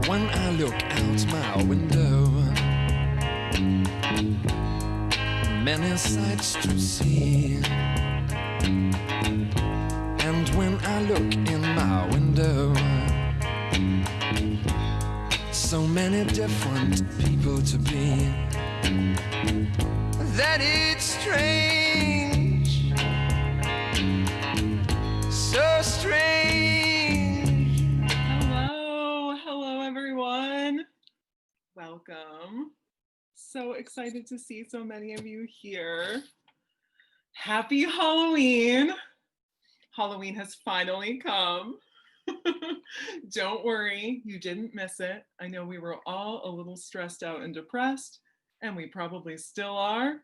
When I look out my window, many sights to see. And when I look in my window, so many different people to be, that it's strange, so strange. Hello everyone. Welcome. So excited to see so many of you here. Happy Halloween. Halloween has finally come. Don't worry, you didn't miss it. I know we were all a little stressed out and depressed, and we probably still are.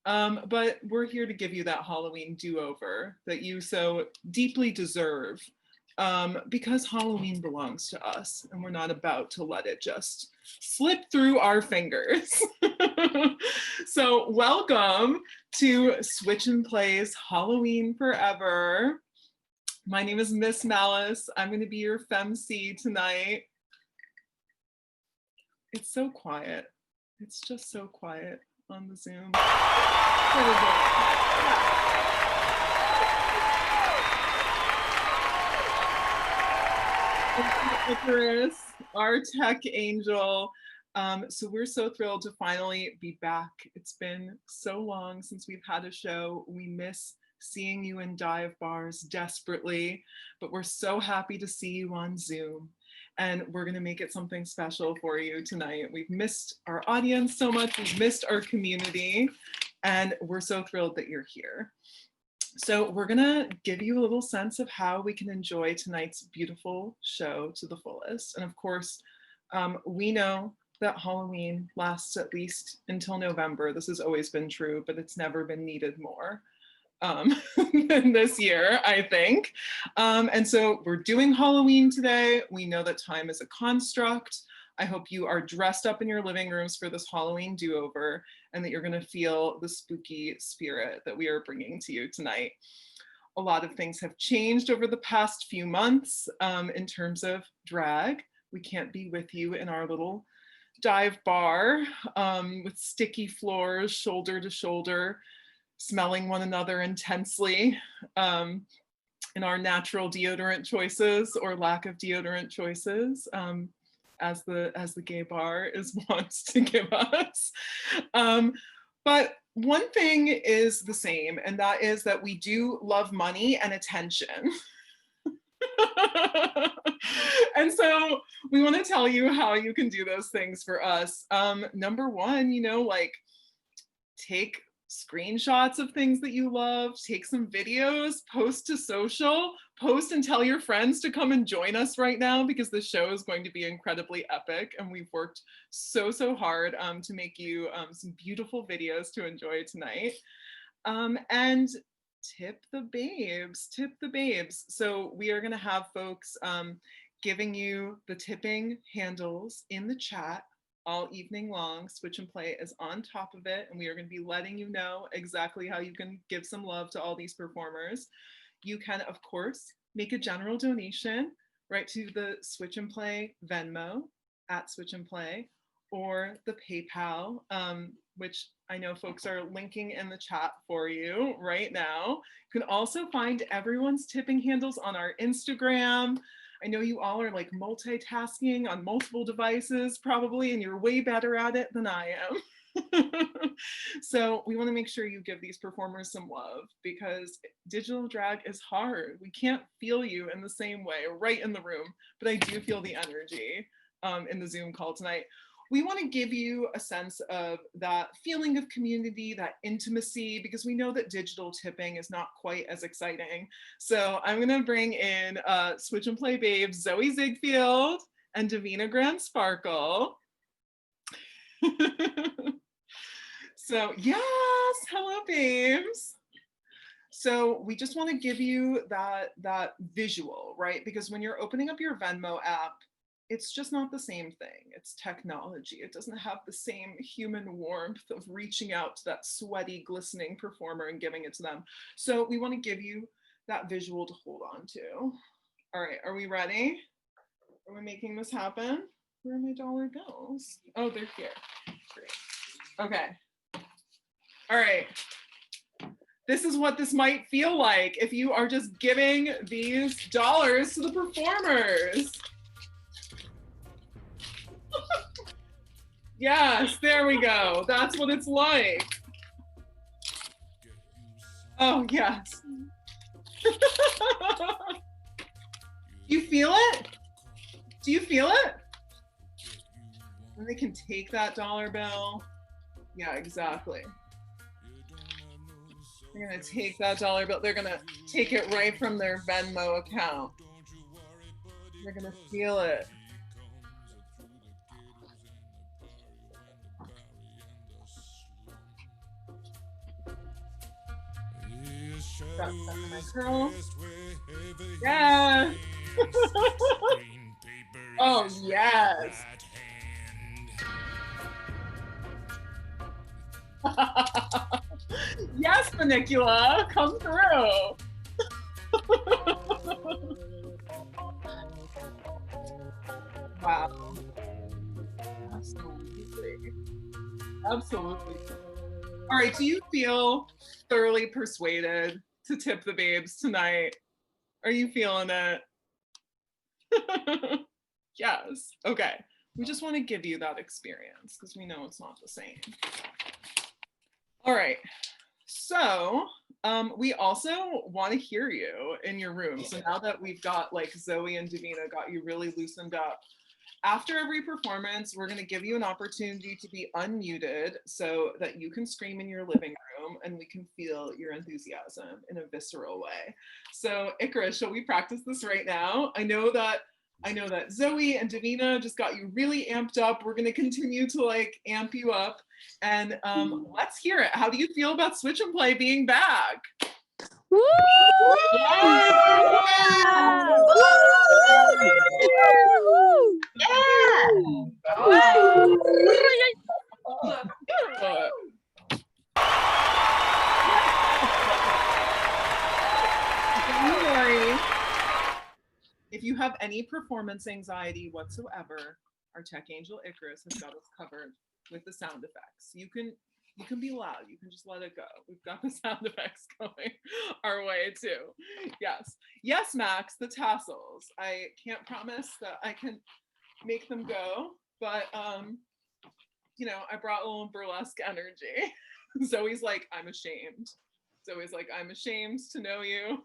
But we're here to give you that Halloween do-over that you so deeply deserve, because Halloween belongs to us, and we're not about to let it just slip through our fingers. So welcome to Switch and Play's Halloween Forever. My name is Miss Malice. I'm going to be your femc tonight. It's so quiet. It's just so quiet on the Zoom. Icarus, our tech angel. So we're so thrilled to finally be back. It's been so long since we've had a show. We miss seeing you in dive bars desperately, but we're so happy to see you on Zoom. And we're gonna make it something special for you tonight. We've missed our audience so much, we've missed our community, and we're so thrilled that you're here. So we're gonna give you a little sense of how we can enjoy tonight's beautiful show to the fullest. And of course, we know that Halloween lasts at least until November. This has always been true, but it's never been needed more than this year, I think. And so we're doing Halloween today. We know that time is a construct. I hope you are dressed up in your living rooms for this Halloween do-over and that you're going to feel the spooky spirit that we are bringing to you tonight. A lot of things have changed over the past few months in terms of drag. We can't be with you in our little dive bar with sticky floors, shoulder to shoulder, smelling one another intensely in our natural deodorant choices or lack of deodorant choices, as the gay bar is wont to give us. But one thing is the same, and that is that we do love money and attention. And so we want to tell you how you can do those things for us. Number one, take screenshots of things that you love, take some videos, post to social, post and tell your friends to come and join us right now because the show is going to be incredibly epic and we've worked so hard to make you some beautiful videos to enjoy tonight. And tip the babes. So we are going to have folks giving you the tipping handles in the chat all evening long. Switch and Play is on top of it, and we are going to be letting you know exactly how you can give some love to all these performers. You can, of course, make a general donation right to the Switch and Play Venmo at Switch and Play, or the PayPal, which I know folks are linking in the chat for you right now. You can also find everyone's tipping handles on our Instagram. I know you all are like multitasking on multiple devices probably, and you're way better at it than I am. So we want to make sure you give these performers some love because digital drag is hard. We can't feel you in the same way right in the room, but I do feel the energy in the Zoom call tonight. We want to give you a sense of that feeling of community, that intimacy, because we know that digital tipping is not quite as exciting. So I'm going to bring in Switch and Play babes, Zoe Ziegfeld and Davina Grand Sparkle. So yes, hello babes. So we just want to give you that visual, right? Because when you're opening up your Venmo app, it's just not the same thing. It's technology. It doesn't have the same human warmth of reaching out to that sweaty, glistening performer and giving it to them. So we want to give you that visual to hold on to. All right, are we ready? Are we making this happen? Where are my dollar bills? Oh, they're here. Great. Okay. All right. This is what this might feel like if you are just giving these dollars to the performers. Yes, there we go. That's what it's like. Oh, yes. You feel it? Do you feel it? And they can take that dollar bill. Yeah, exactly. They're gonna take that dollar bill. They're gonna take it right from their Venmo account. They're gonna feel it. Got some in my curl. Yes. Oh, yes. Yes, Funicula, come through. Wow. Absolutely. Absolutely. All right, do you feel thoroughly persuaded to tip the babes tonight? Are you feeling it? Yes. Okay. We just want to give you that experience because we know it's not the same. All right. So we also want to hear you in your room. So now that we've got like Zoe and Davina got you really loosened up, after every performance, we're going to give you an opportunity to be unmuted so that you can scream in your living room and we can feel your enthusiasm in a visceral way. So Icarus, shall we practice this right now? I know that Zoe and Davina just got you really amped up. We're going to continue to like amp you up, and let's hear it. How do you feel about Switch and Play being back? Woo! Yeah! Don't worry. If you have any performance anxiety whatsoever, our tech angel Icarus has got us covered with the sound effects. You can be loud. You can just let it go. We've got the sound effects going our way too. Yes. Yes, Max, the tassels. I can't promise that I can make them go, but you know, I brought a little burlesque energy. Zoe's like, I'm ashamed. Zoe's like, I'm ashamed to know you.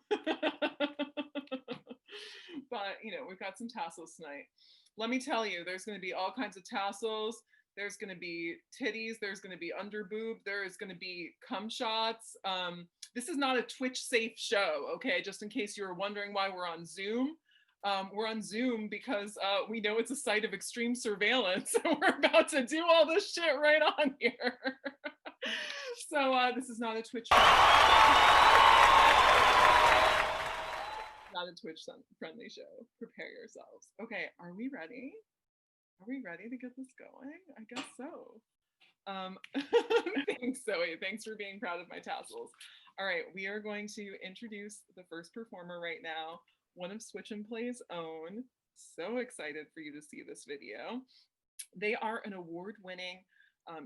But you know, we've got some tassels tonight. Let me tell you, there's going to be all kinds of tassels. There's going to be titties. There's going to be under boob. There is going to be cum shots. This is not a Twitch safe show, okay? Just in case you were wondering why we're on Zoom. We're on Zoom because we know it's a site of extreme surveillance. And we're about to do all this shit right on here. So this is not a Twitch not a Twitch friendly show. Prepare yourselves. Okay, are we ready? Are we ready to get this going? I guess so. Thanks, Zoe. Thanks for being proud of my tassels. All right, we are going to introduce the first performer right now, one of Switch and Play's own. So excited for you to see this video. They are an award-winning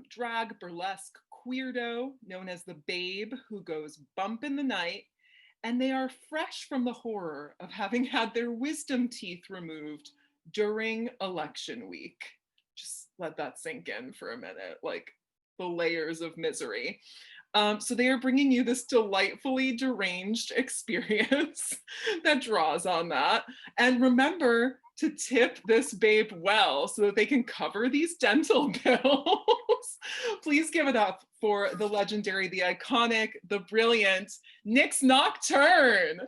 drag burlesque queerdo known as the Babe, who goes bump in the night, and they are fresh from the horror of having had their wisdom teeth removed during election week. Just let that sink in for a minute, like the layers of misery. So they are bringing you this delightfully deranged experience that draws on that. And remember to tip this babe well so that they can cover these dental bills. Please give it up for the legendary, the iconic, the brilliant Nyx Nocturne.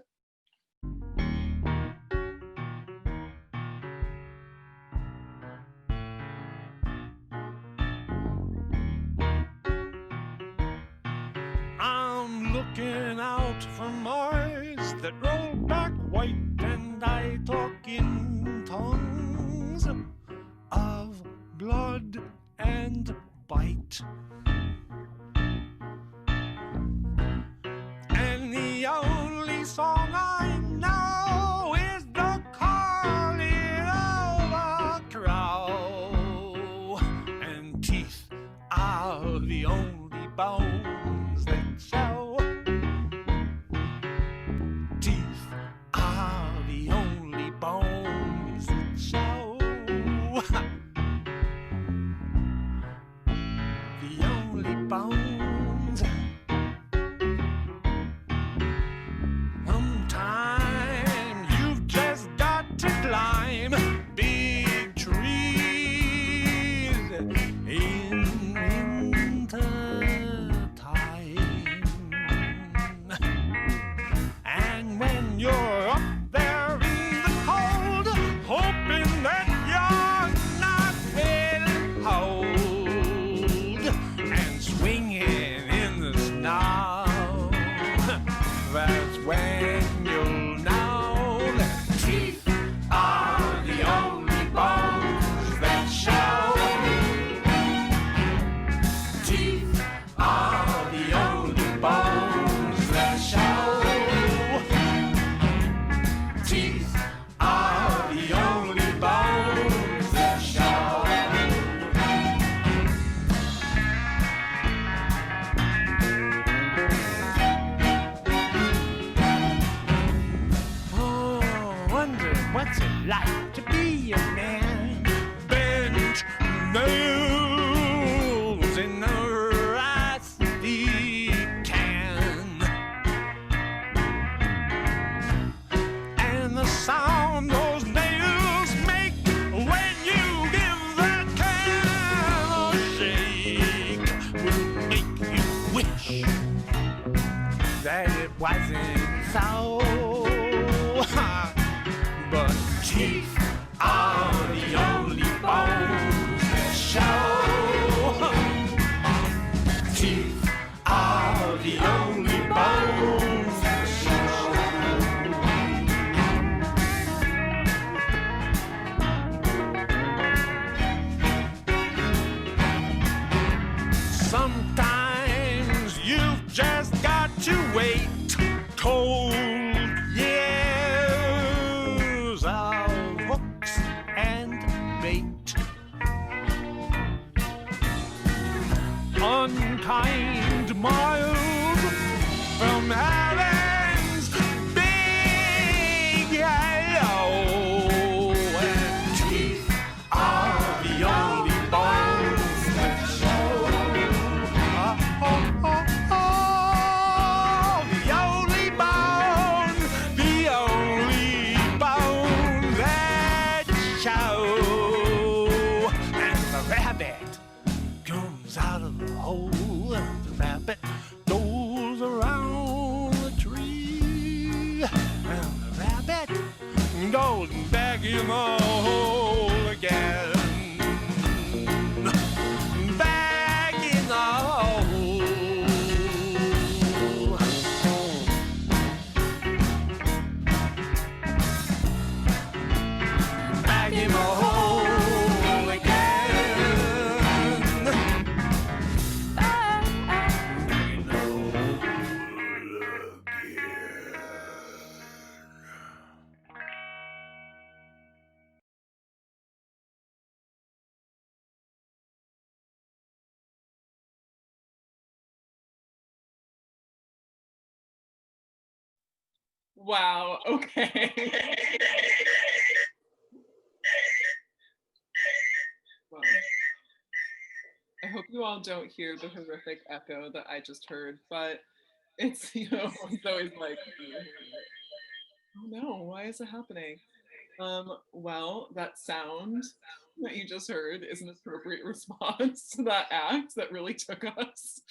I'm looking out from eyes that roll back white, and I talk in tongues of blood and bite. And the only song I what's it like to be a man? Bent nails in a rusty can, and the sound those nails make when you give that can a shake will make you wish that it wasn't so. But teeth are the only bones that show. Teeth are the only bones that show. Sometimes you've just got to wait. Cold years of hooks and bait, unkind miles from heaven's big yellow, and teeth are the only bones that show. The only bone that show. And the rabbit comes out of the hole, and the rabbit goes around the tree, and the rabbit goes back in the hole again. Back in the hole. Back in the hole again. Back in the hole again. Wow. Okay. Well, I hope you all don't hear the horrific echo that I just heard, but it's, it's always like, oh no, why is it happening? Well, that sound that you just heard is an appropriate response to that act that really took us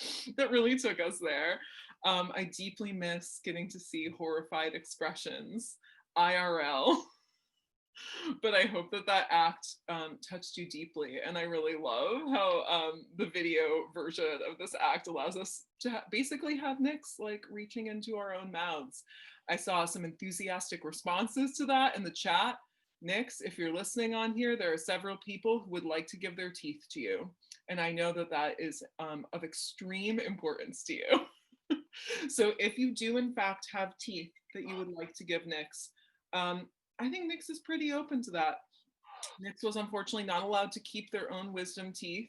there. I deeply miss getting to see horrified expressions IRL. But I hope that act touched you deeply. And I really love how the video version of this act allows us to basically have Nyx like reaching into our own mouths. I saw some enthusiastic responses to that in the chat. Nyx, if you're listening on here, there are several people who would like to give their teeth to you. And I know that is of extreme importance to you. So if you do in fact have teeth that you would like to give Nyx, I think Nyx is pretty open to that. Nyx was unfortunately not allowed to keep their own wisdom teeth.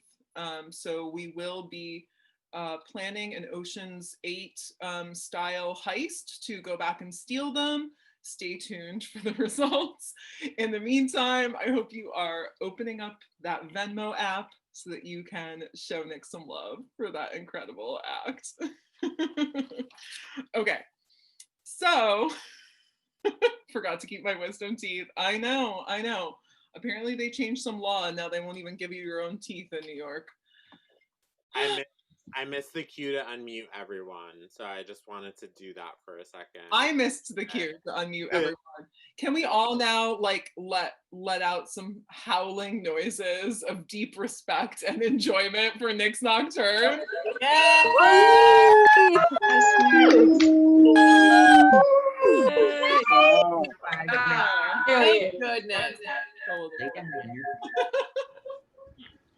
So we will be planning an Ocean's 8 style heist to go back and steal them. Stay tuned for the results. In the meantime, I hope you are opening up that Venmo app so that you can show Nyx some love for that incredible act. Okay, so forgot to keep my wisdom teeth. I know. Apparently they changed some law and now they won't even give you your own teeth in New York. I missed the cue to unmute everyone, so I just wanted to do that for a second. I missed the cue to unmute everyone. Can we all now like let out some howling noises of deep respect and enjoyment for Nyx Nocturne? Yay! Oh, Thank goodness.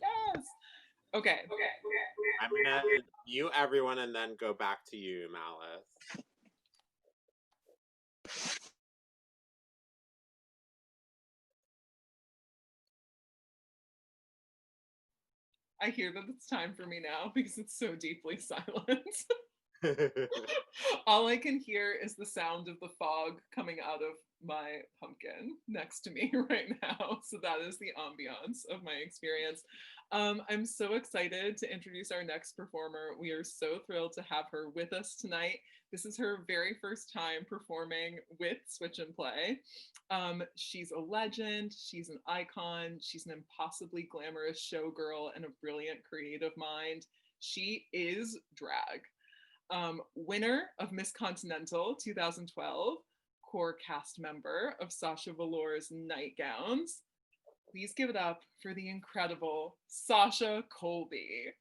Yes. Okay. I'm gonna mute everyone and then go back to you, Malice. I hear that it's time for me now because it's so deeply silent. All I can hear is the sound of the fog coming out of my pumpkin next to me right now. So that is the ambiance of my experience. I'm so excited to introduce our next performer. We are so thrilled to have her with us tonight. This is her very first time performing with Switch and Play. She's a legend, she's an icon, she's an impossibly glamorous showgirl and a brilliant creative mind. She is drag. Winner of Miss Continental 2012, core cast member of Sasha Velour's Nightgowns. Please give it up for the incredible Sasha Colby.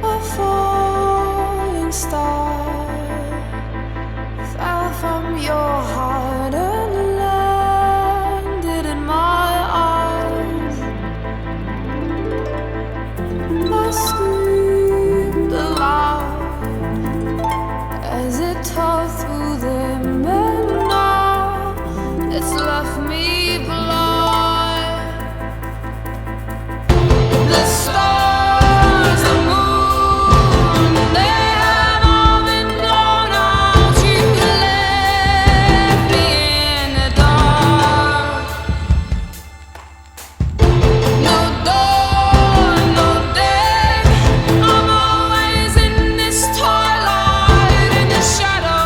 A falling star fell from your heart and landed in my arms. I screamed aloud as it tore through them, and now it's left me blind. The stars, the moon, they have all been blown out. You left me in the dark. No dawn, no day, I'm always in this twilight, in the shadow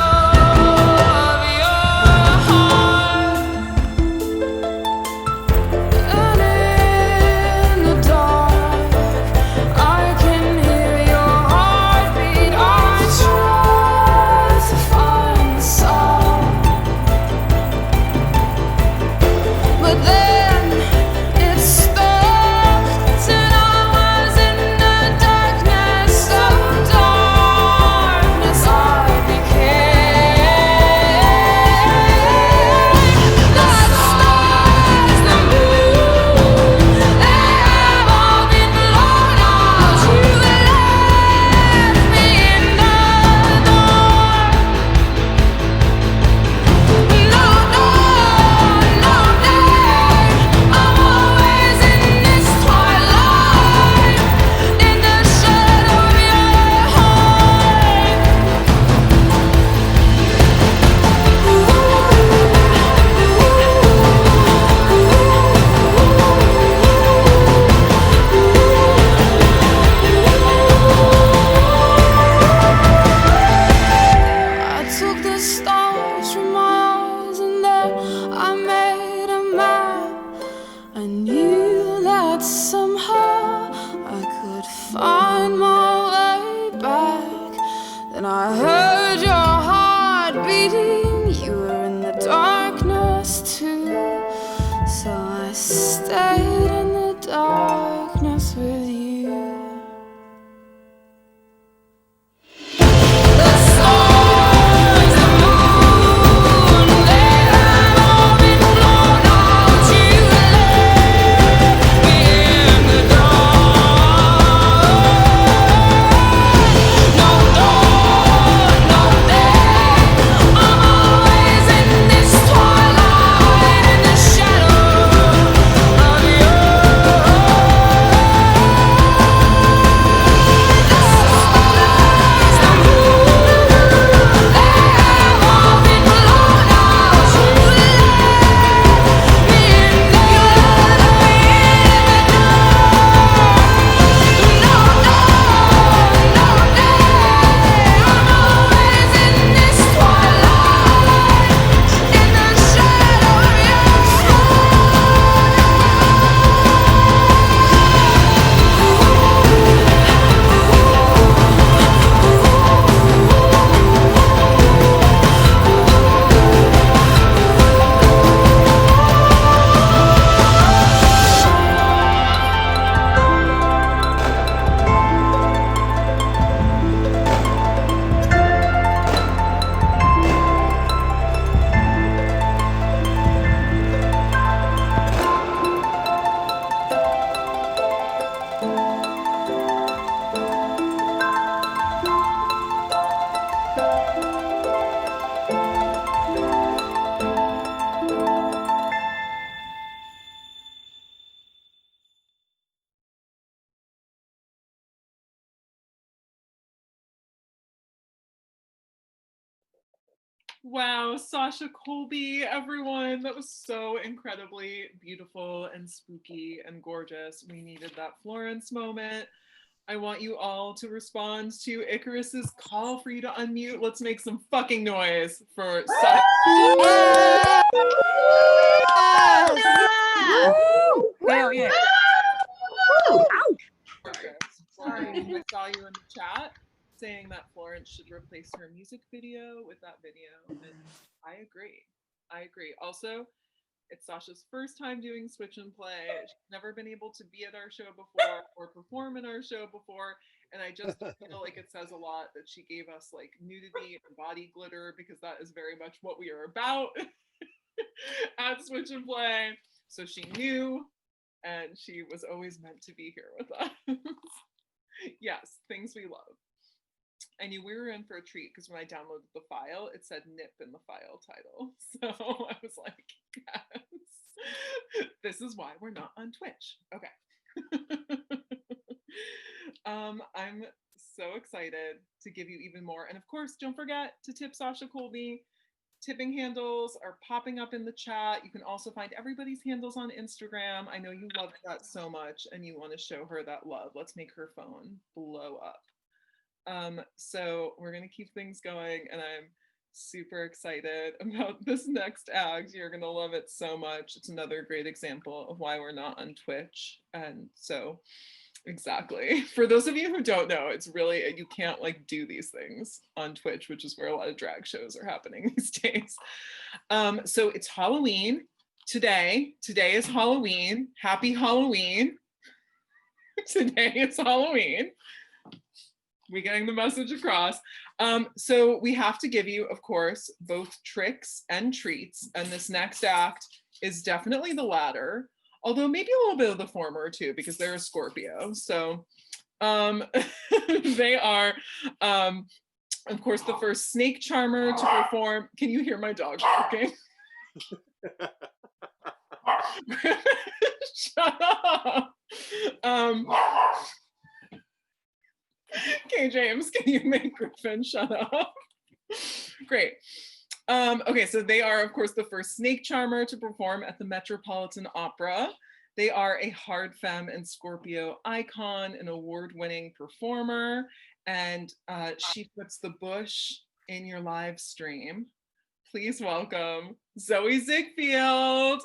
of your heart. And in the dark, I can hear your heartbeat. I try to find the sound, but then it stopped, and I was in the darkness of darkness. I became the stars, the moon, they have all been blown out. You left me in the dark. No dawn, no day, I'm always in this twilight, in the shadow of your I took the stars from my eyes, and then I made a map. I knew that somehow I could find my way back. Then I heard your heart beating. You were in the darkness too, so I stayed in the darkness with you. The stars, the moon, they have all been blown out. You left me in the dark. No dawn, no day, I'm always in this twilight, in the shadow of your Wow, Sasha Colby, everyone. That was so incredibly beautiful and spooky and gorgeous. We needed that Florence moment. I want you all to respond to Icarus's call for you to unmute. Let's make some fucking noise for Sasha. Hell yeah. Sorry, I saw you in the chat saying that Florence should replace her music video with that video, and I agree. I agree. Also, it's Sasha's first time doing Switch and Play. She's never been able to be at our show before or perform in our show before, and I just feel like it says a lot that she gave us like nudity and body glitter, because that is very much what we are about at Switch and Play. So she knew, and she was always meant to be here with us. Yes, things we love. I knew we were in for a treat because when I downloaded the file, it said Nip in the file title. So I was like, yes, this is why we're not on Twitch. Okay. I'm so excited to give you even more. And of course, don't forget to tip Sasha Colby. Tipping handles are popping up in the chat. You can also find everybody's handles on Instagram. I know you love that so much and you want to show her that love. Let's make her phone blow up. So we're going to keep things going, and I'm super excited about this next act. You're going to love it so much. It's another great example of why we're not on Twitch. And so exactly, for those of you who don't know, it's really, you can't like do these things on Twitch, which is where a lot of drag shows are happening these days. So it's Halloween today. Today is Halloween. Happy Halloween. Today is Halloween. We getting the message across. So we have to give you, of course, both tricks and treats. And this next act is definitely the latter, although maybe a little bit of the former too, because they're a Scorpio. So they are, of course, the first snake charmer to perform. Can you hear my dog barking? Shut up. Okay, James, can you make Griffin shut up? Great. Okay, so they are, of course, the first snake charmer to perform at the Metropolitan Opera. They are a hard femme and Scorpio icon, an award-winning performer, and she puts the bush in your live stream. Please welcome Zoe Ziegfeld.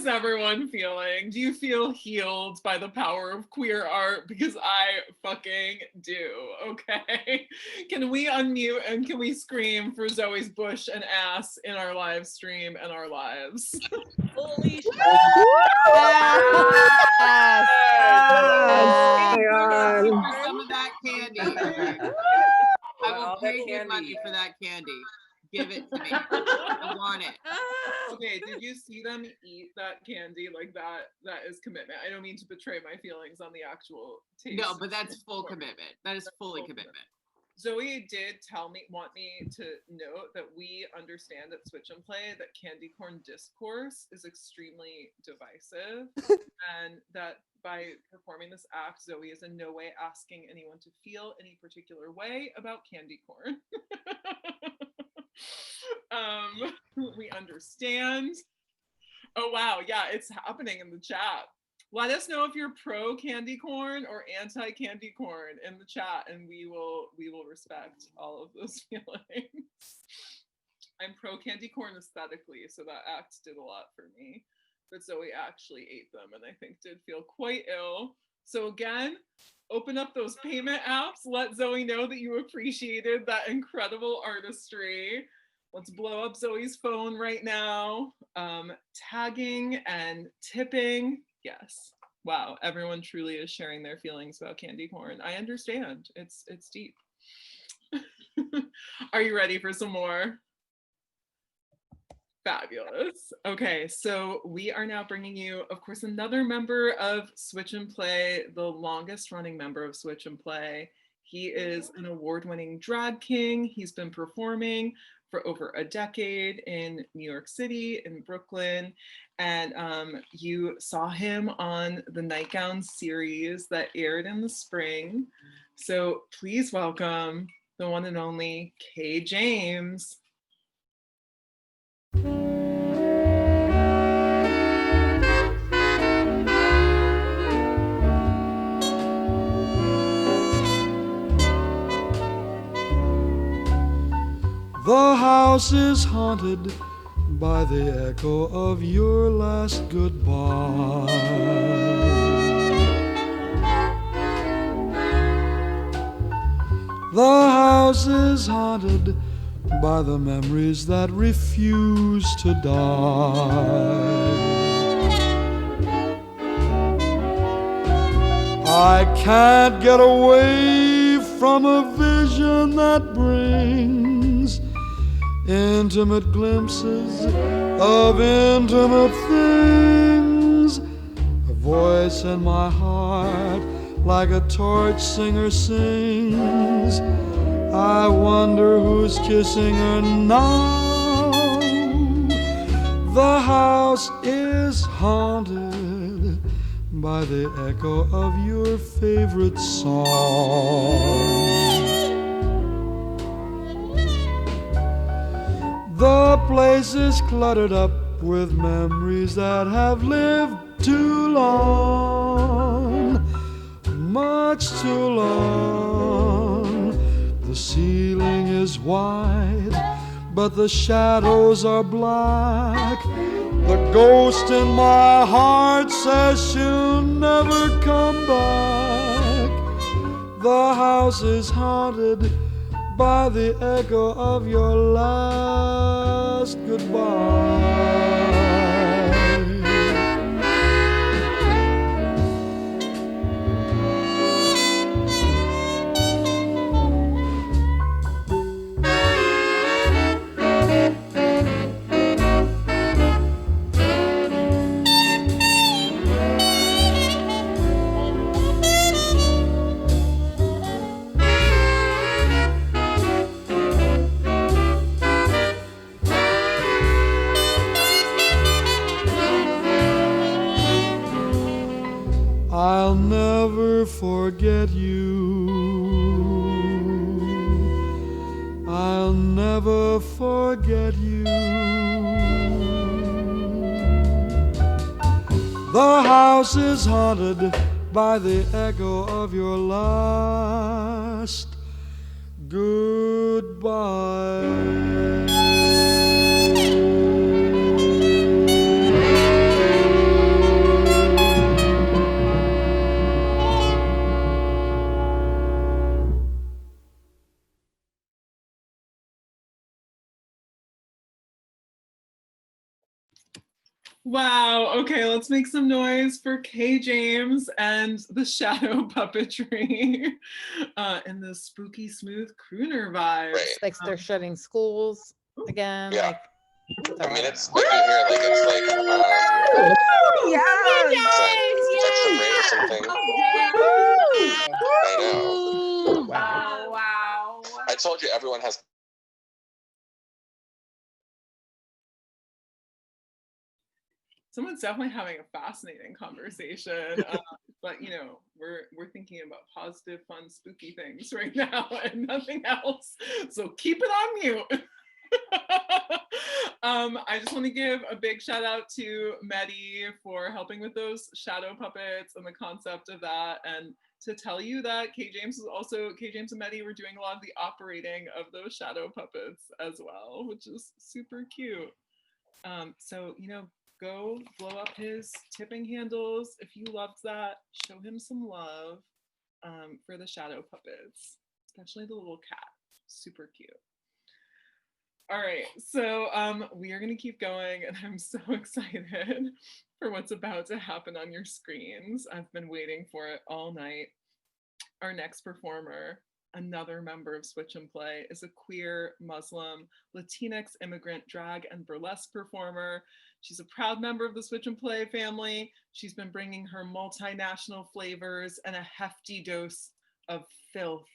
is everyone feeling? Do you feel healed by the power of queer art? Because I fucking do, okay? Can we unmute and can we scream for Zoe's bush and ass in our live stream and our lives? Holy shit. Some of that candy. I will pay good money for that candy. Give it to me. I want it. Okay, did you see them eat that candy? Like that is commitment. I don't mean to betray my feelings on the actual taste. No, but that's full commitment. That is fully commitment. Zoe did want me to note that we understand at Switch and Play that candy corn discourse is extremely divisive and that by performing this act, Zoe is in no way asking anyone to feel any particular way about candy corn. We understand. Oh wow, yeah, it's happening in the chat. Let us know if you're pro candy corn or anti candy corn in the chat, and we will respect all of those feelings. I'm pro candy corn aesthetically, so that act did a lot for me. But Zoe actually ate them, and I think did feel quite ill. So again, open up those payment apps. Let Zoe know that you appreciated that incredible artistry. Let's blow up Zoe's phone right now. Tagging and tipping. Yes. Wow. Everyone truly is sharing their feelings about candy corn. I understand. It's deep. Are you ready for some more? Fabulous. Okay, so we are now bringing you, of course, another member of Switch and Play, the longest running member of Switch and Play. He is an award-winning drag king. He's been performing for over a decade in New York City, in Brooklyn, and you saw him on the Nightgown series that aired in the spring. So please welcome the one and only Kay James. The house is haunted by the echo of your last goodbye. The house is haunted by the memories that refuse to die. I can't get away from a vision that brings intimate glimpses of intimate things. A voice in my heart like a torch singer sings. I wonder who's kissing her now. The house is haunted by the echo of your favorite song. The place is cluttered up with memories that have lived too long, much too long. The ceiling is white, but the shadows are black. The ghost in my heart says she'll never come back. The house is haunted by the echo of your last goodbye. I'll never forget you. I'll never forget you. The house is haunted by the echo of your last goodbye. Wow. Okay, let's make some noise for Kay James and the shadow puppetry and the spooky smooth crooner vibes. Right. Like they're shutting schools again. Yeah. Like, I mean, it's like you hear, like it's like Texas race and things. I know. Wow. I told you everyone has. Someone's definitely having a fascinating conversation, but you know, we're thinking about positive, fun, spooky things right now and nothing else. So keep it on mute. I just want to give a big shout out to Medi for helping with those shadow puppets and the concept of that, and to tell you that Kay James and Medi were doing a lot of the operating of those shadow puppets as well, which is super cute. So, you know, go blow up his tipping handles. If you loved that, show him some love for the shadow puppets, especially the little cat. Super cute. All right, so we are going to keep going, and I'm so excited for what's about to happen on your screens. I've been waiting for it all night. Our next performer, another member of Switch and Play, is a queer, Muslim, Latinx immigrant drag and burlesque performer. She's a proud member of the Switch and Play family. She's been bringing her multinational flavors and a hefty dose of filth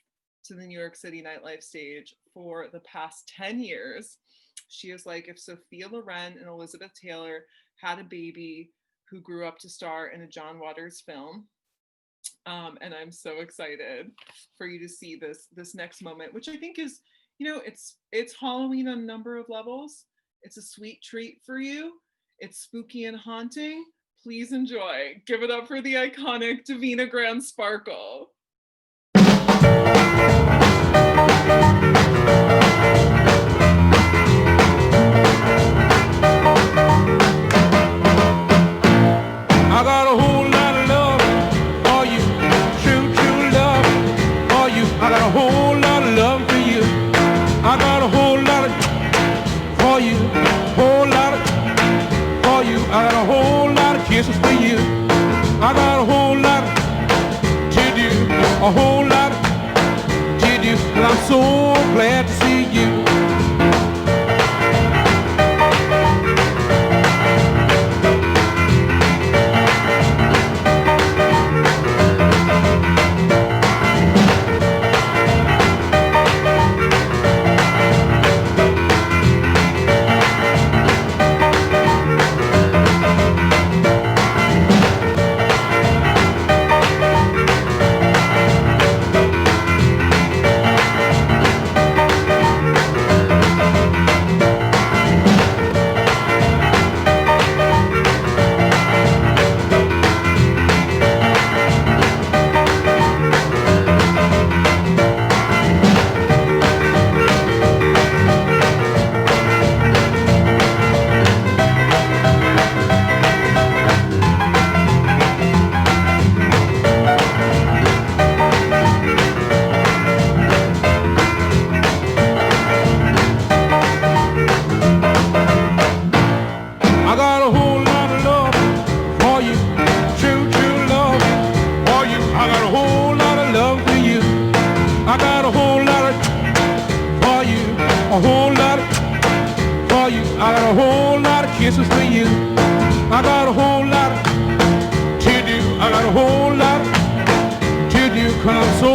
to the New York City nightlife stage for the past 10 years. She is like if Sophia Loren and Elizabeth Taylor had a baby who grew up to star in a John Waters film. And I'm so excited for you to see this next moment, which I think is, you know, it's Halloween on a number of levels. It's a sweet treat for you. It's spooky and haunting. Please enjoy. Give it up for the iconic Davina Grand Sparkle. I got a whole lot of love for you, true, true love for you. I got a whole lot of love for you. I got a whole lot of for you, whole lot of for you. I got a whole lot of kisses for you. I got a whole lot to do, a whole lot to do, and I'm so glad to see you. I got a whole lot of kisses for you. I got a whole lot to do. I got a whole lot to do, 'cause I'm so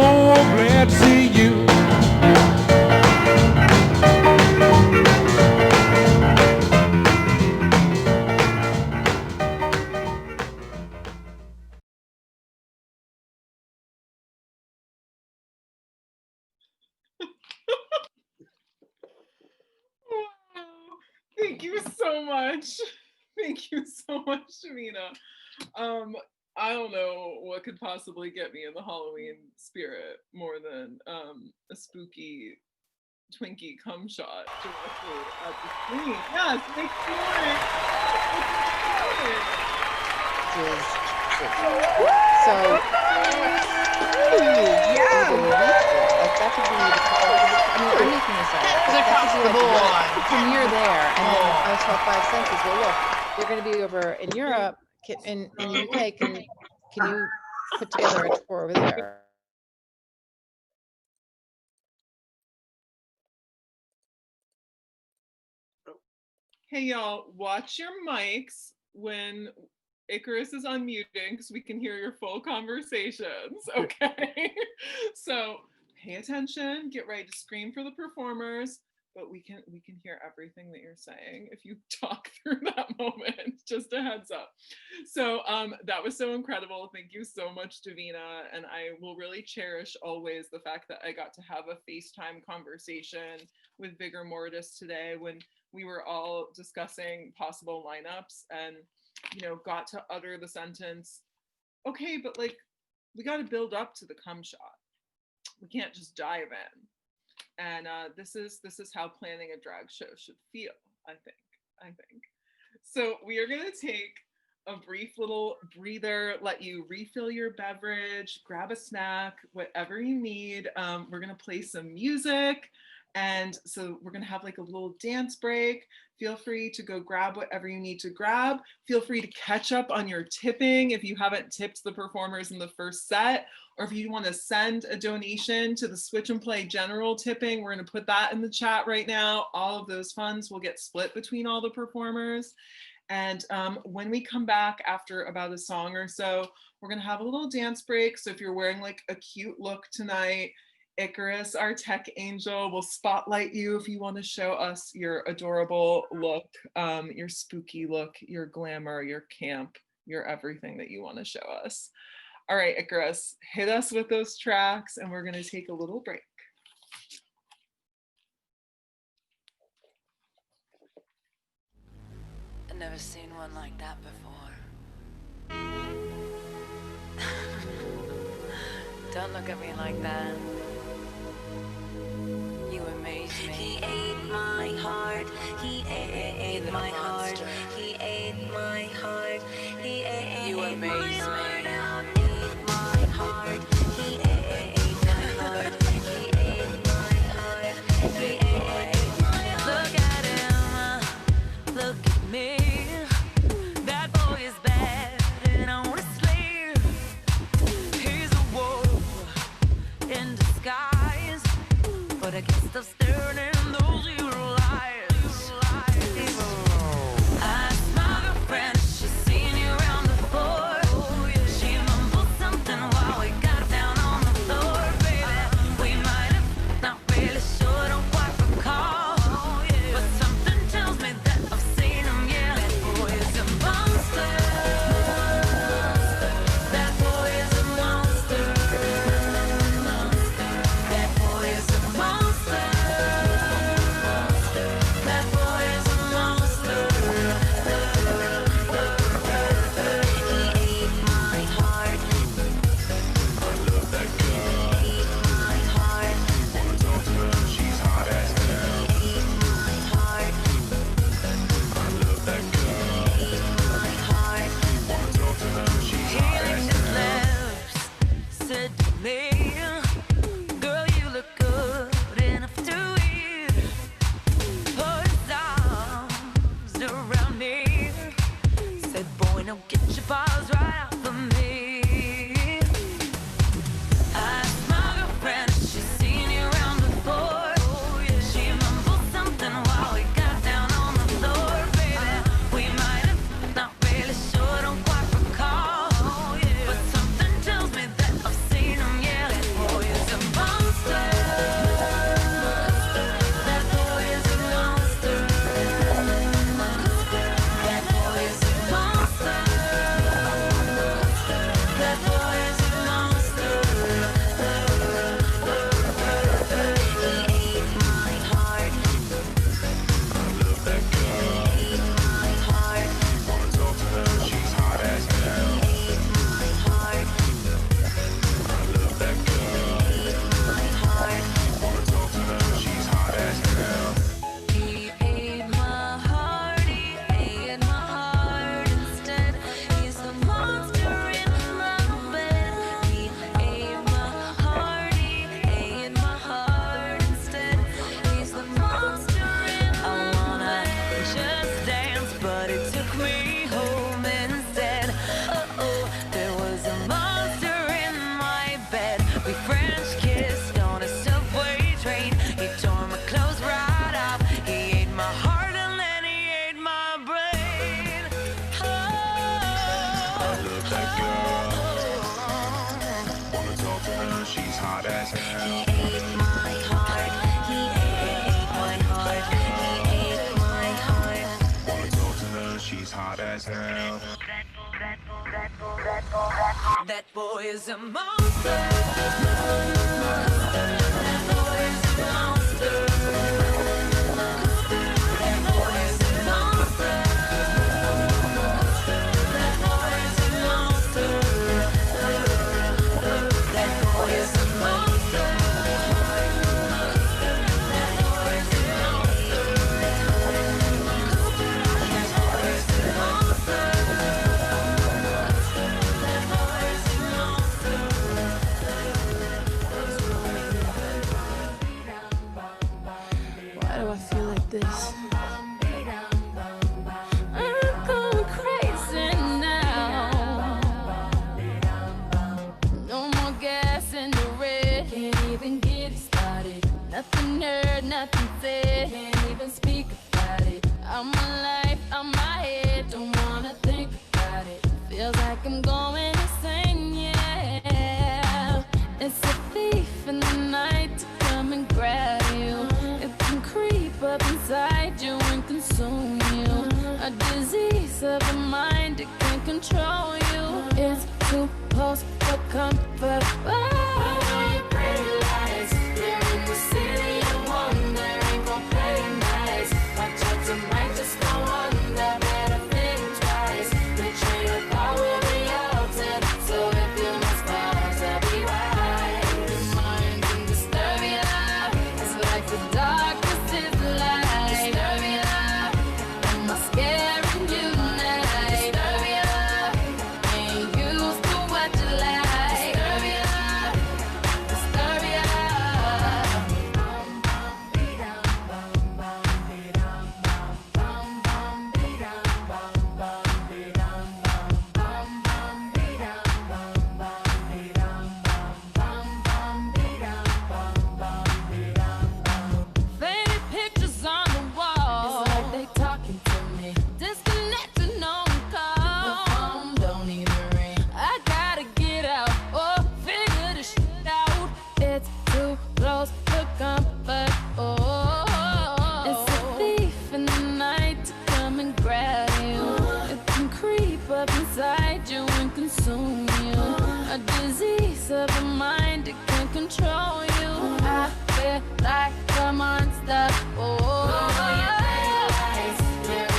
glad to see you. Thank you so much. Thank you so much, Shamina. I don't know what could possibly get me in the Halloween spirit more than a spooky Twinkie cum shot directly at the screen. Yes, make sure. So, yeah, like that could be the I mean, I'm making this up. It's across the board. Premiere there, and then I saw Five Senses. Well, look, you're going to be over in Europe, in the UK, can you put together a tour over there? Hey y'all, watch your mics when Icarus is unmuting because we can hear your full conversations, okay? So pay attention, get ready to scream for the performers, but we can hear everything that you're saying if you talk through that moment. Just a heads up. So that was so incredible. Thank you so much, Davina. And I will really cherish always the fact that I got to have a FaceTime conversation with Vigor Mortis today when we were all discussing possible lineups and, you know, got to utter the sentence, okay, but like, we got to build up to the cum shot. We can't just dive in. And this is how planning a drag show should feel, I think. So we are gonna take a brief little breather, let you refill your beverage, grab a snack, whatever you need. We're gonna play some music. And so we're gonna have like a little dance break. Feel free to go grab whatever you need to grab. Feel free to catch up on your tipping if you haven't tipped the performers in the first set, or if you wanna send a donation to the Switch and Play general tipping, we're gonna put that in the chat right now. All of those funds will get split between all the performers. And when we come back after about a song or so, we're gonna have a little dance break. So if you're wearing like a cute look tonight, Icarus, our tech angel, will spotlight you if you want to show us your adorable look, your spooky look, your glamour, your camp, your everything that you want to show us. All right, Icarus, hit us with those tracks and we're going to take a little break. I've never seen one like that before. Don't look at me like that. You amaze me. He ate my heart. He ate my heart. He ate my heart. He ate you amaze me. Ate my heart. He ate my heart. He ate my heart. He ate my heart. Look at him. Look at me. That boy is bad and I wanna slay. He's a wolf in disguise. But I guess they're staring in those evil eyes. I asked my girlfriend, she's seen you around before. She mumbled something while we got down on the floor, baby. We might have, not really sure, don't quite recall. But something tells me that I've seen him, yeah. That boy is a monster. That boy is a monster. That boy is a monster. That boy is a monster. He ate my heart. I love that girl. He ate my heart. Wanna talk to her? She's hot as hell. He ate my heart. I love that girl. He ate my heart. Wanna talk to her? She's hot as hell. Said to me, girl, you look good enough to eat. Put his arms around me. Said, boy, now get your paws right off of me. I asked my girlfriend if she's seen you around before. She mumbled something while we got down on the floor, baby. We might have, not really sure, don't quite recall. But something tells me that I've seen him, yeah. hot as hell. He ate my heart. He ate my heart. He ate my heart. Wanna talk to her, she's hot as hell. That boy is a monster. That boy is a monster. That boy is a monster. That boy is a monster. That boy is a monster. That boy is a monster. Why do I feel like this? I'm going crazy now. No more gas in the red. Can't even get it started. Nothing heard, nothing said. Can't even speak about it. I'm my life, I'm my head. Don't wanna think about it. Feels like I'm going insane, yeah. It's a thief in the night to come and grab you. It can creep up inside you and consume you. A disease of the mind, it can control you. It's too close for comfort. Oh, pretty lights. They're in the city of wonder. Ain't gon' play nice. Watch out, tonight just go under. Better think twice. The train of thought will be altered. So if you must pause, I'll be wise. Your mind can disturb your life. It's like the darkness is the light. Disturb your life. Am I scaring you tonight? Disturb your life. Ain't used to what you like. Disturb your life. Disturb your life. Faded pictures on the wall. It's like they talking to me. Disconnected, no call. The phone don't even ring. I gotta get out or figure this shit out. It's too close for comfort. Oh, it's a thief in the night to come and grab you. It can creep up inside you and consume you. A disease of the mind, it can control you. I feel like a monster. Oh, you're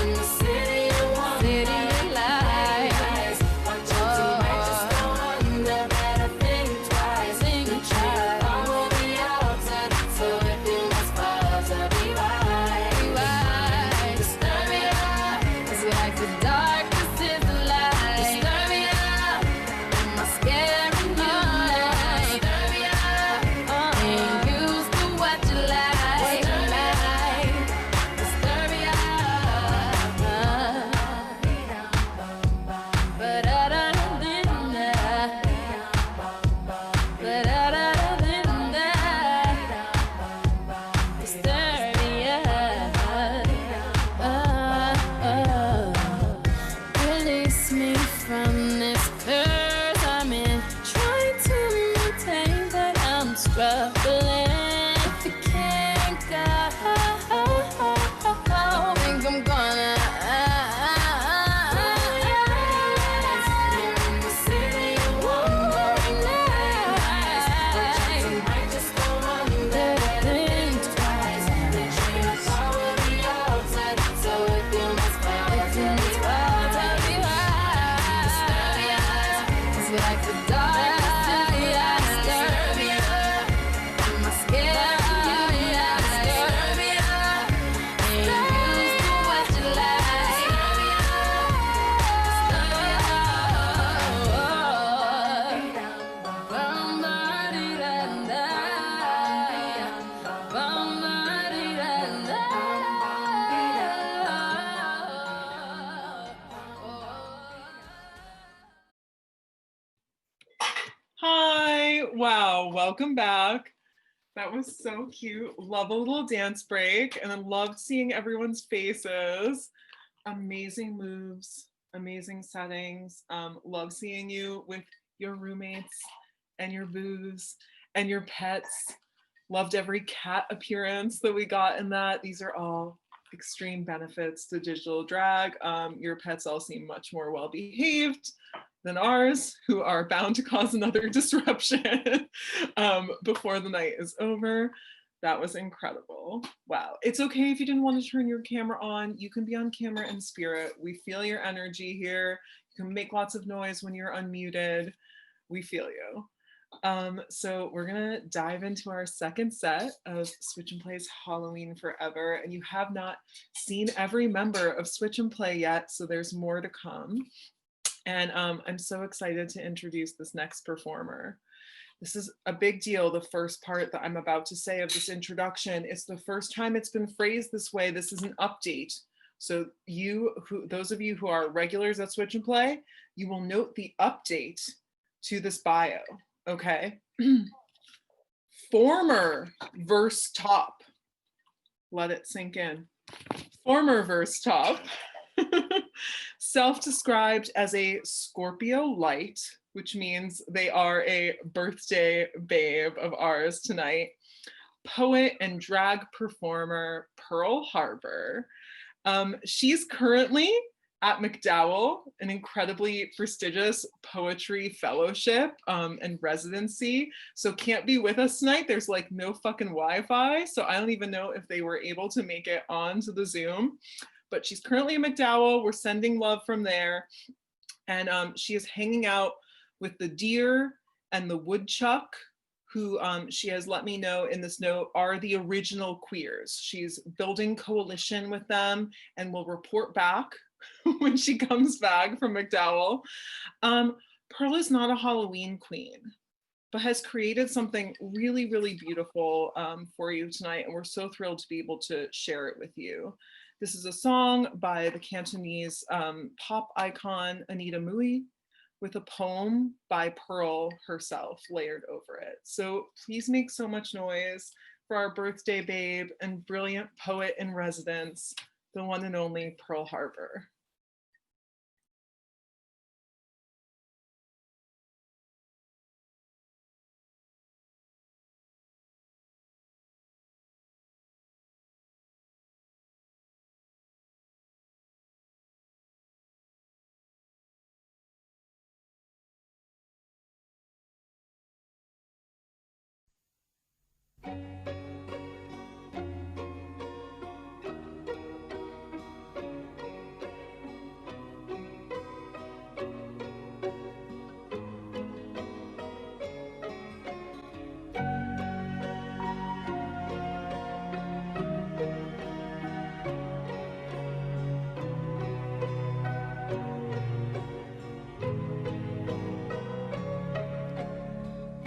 in the city of wonder. City of lights. Watch out, tonight just go under. Better think twice. Think twice. I will be altered. So if you must pause, I'll be wise. Disturb your life. It's like the darkness is the light. Disturb your life. Am I scaring you tonight? Disturb your life. Ain't used to what you like. Disturb your life. Ba-da-da-da-da-da. Ba-da-da-da-da-da. Disturb your life. Release me from this curse I'm in. Trying to maintain, but I'm struggling. If you can't go, think I'm gonna. You're in the city of wandering nights. Tonight just go under. Think twice. The train of thought will be altered. So if you must pause, I'll be wise. Disturb your life. It's like the darkness is the light. Disturb your life. Am I scared of you? Disturb your life. Ain't used to what you like. Disturb your life. Disturb your life. Bum-ba-dee-da-da. Hi, wow, welcome back. That was so cute. Love a little dance break, and I loved seeing everyone's faces. Amazing moves, amazing settings. Love seeing you with your roommates and your booze. and your pets. Loved every cat appearance that we got in that. These are all extreme benefits to digital drag. Your pets all seem much more well behaved than ours, who are bound to cause another disruption before the night is over. That was incredible. Wow. It's okay if you didn't want to turn your camera on. You can be on camera in spirit. We feel your energy here. You can make lots of noise when you're unmuted. We feel you. So we're gonna dive into our second set of Switch and Play's Halloween Forever, and you have not seen every member of Switch and Play yet, so there's more to come. And I'm so excited to introduce this next performer. This is a big deal. The first part that I'm about to say of this introduction, it's the first time it's been phrased this way. This is an update. So those of you who are regulars at Switch and Play, you will note the update to this bio. Okay. Former verse top. Let it sink in. Former verse top. Self-described as a Scorpio light, which means they are a birthday babe of ours tonight. Poet and drag performer Pearl Harbor. She's currently at MacDowell, an incredibly prestigious poetry fellowship and residency. So can't be with us tonight. There's like no fucking Wi-Fi. So I don't even know if they were able to make it onto the Zoom, but she's currently at MacDowell. We're sending love from there. And she is hanging out with the deer and the woodchuck, who she has let me know in this note are the original queers. She's building coalition with them and will report back when she comes back from MacDowell. Pearl is not a Halloween queen, but has created something really, really beautiful for you tonight. And we're so thrilled to be able to share it with you. This is a song by the Cantonese pop icon Anita Mui, with a poem by Pearl herself layered over it. So please make so much noise for our birthday babe and brilliant poet in residence, the one and only Pearl Harbor.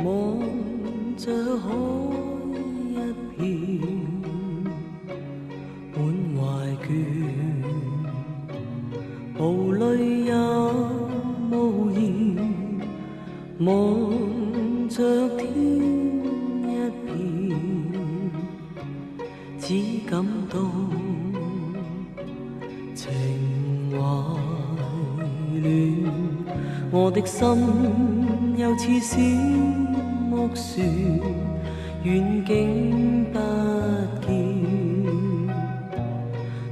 望着海一片滿懷倦，無淚也無言，望着天一片，只感到情懷亂，我的心又似小木船，遠景不見，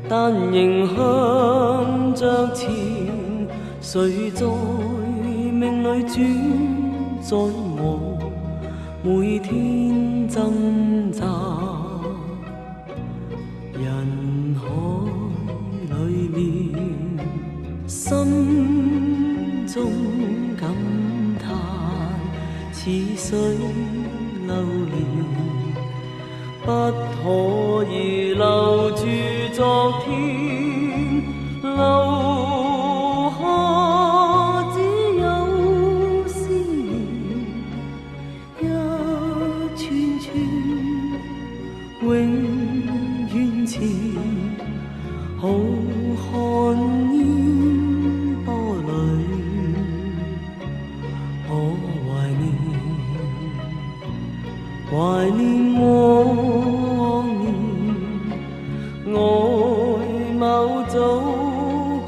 但仍向着前。誰在命裏轉載我，每天掙扎人海裏面，心中感嘆似水流年，不可以留住昨天，留下只有思念，一串串永遠前，浩瀚煙波裏，我懷念往年，外貌早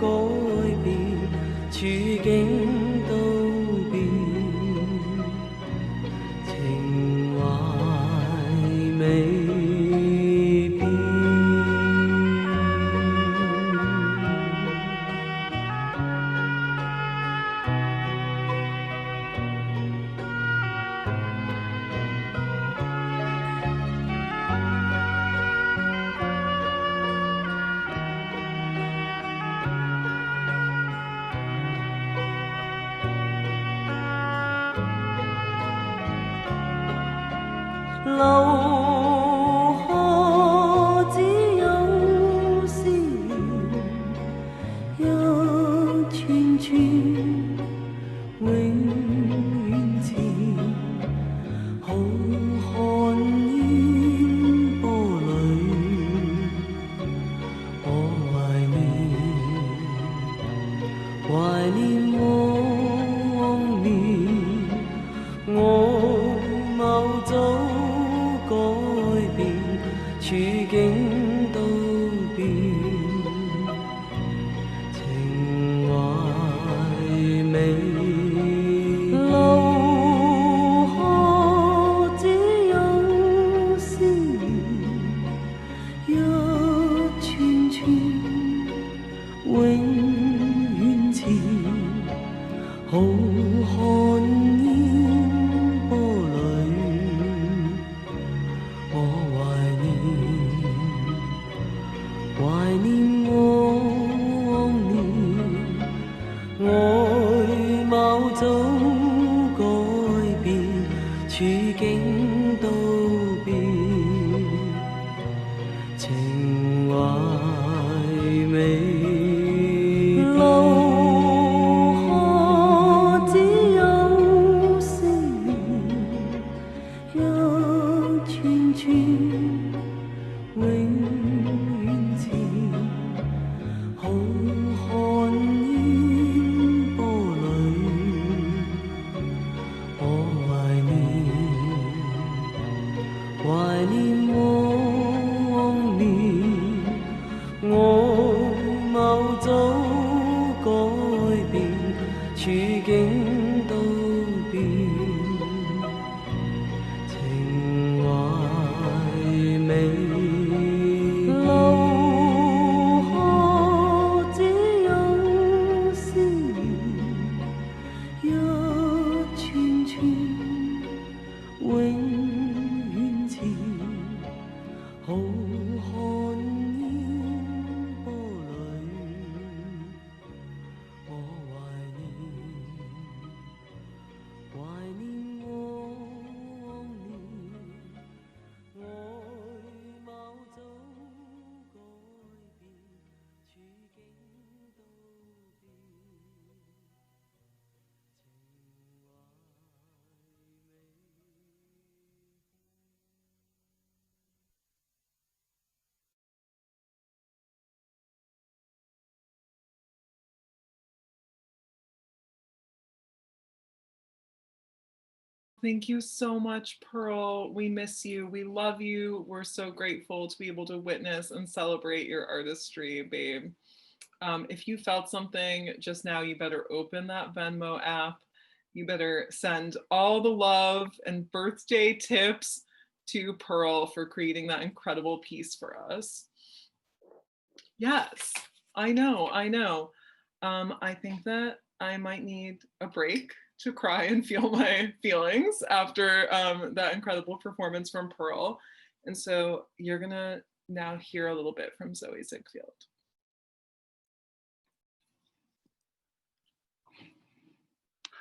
改變，處境都變，情懷路可只有思念，一串串永遠前，浩瀚煙波裏，我懷念往年，我貌早改變，處境都變，情懷美。路可只有思念，一串串永遠前，浩瀚煙波裏，我懷念往年，外貌早改變，處境都變，情懷美。路可只有思念，一串串永遠前，浩瀚煙波裏，我懷念往年，外貌早改變，處境都變，情懷美。路可只有思念，一串串永遠前，浩瀚煙波裏，我懷念往年，外貌早改變，處境都變。Thank you so much, Pearl. We miss you. We love you. We're so grateful to be able to witness and celebrate your artistry, babe. If you felt something just now, you better open that Venmo app. You better send all the love and birthday tips to Pearl for creating that incredible piece for us. Yes, I know. I think that I might need a break to cry and feel my feelings after that incredible performance from Pearl. And so you're gonna now hear a little bit from Zoe Ziegfeld.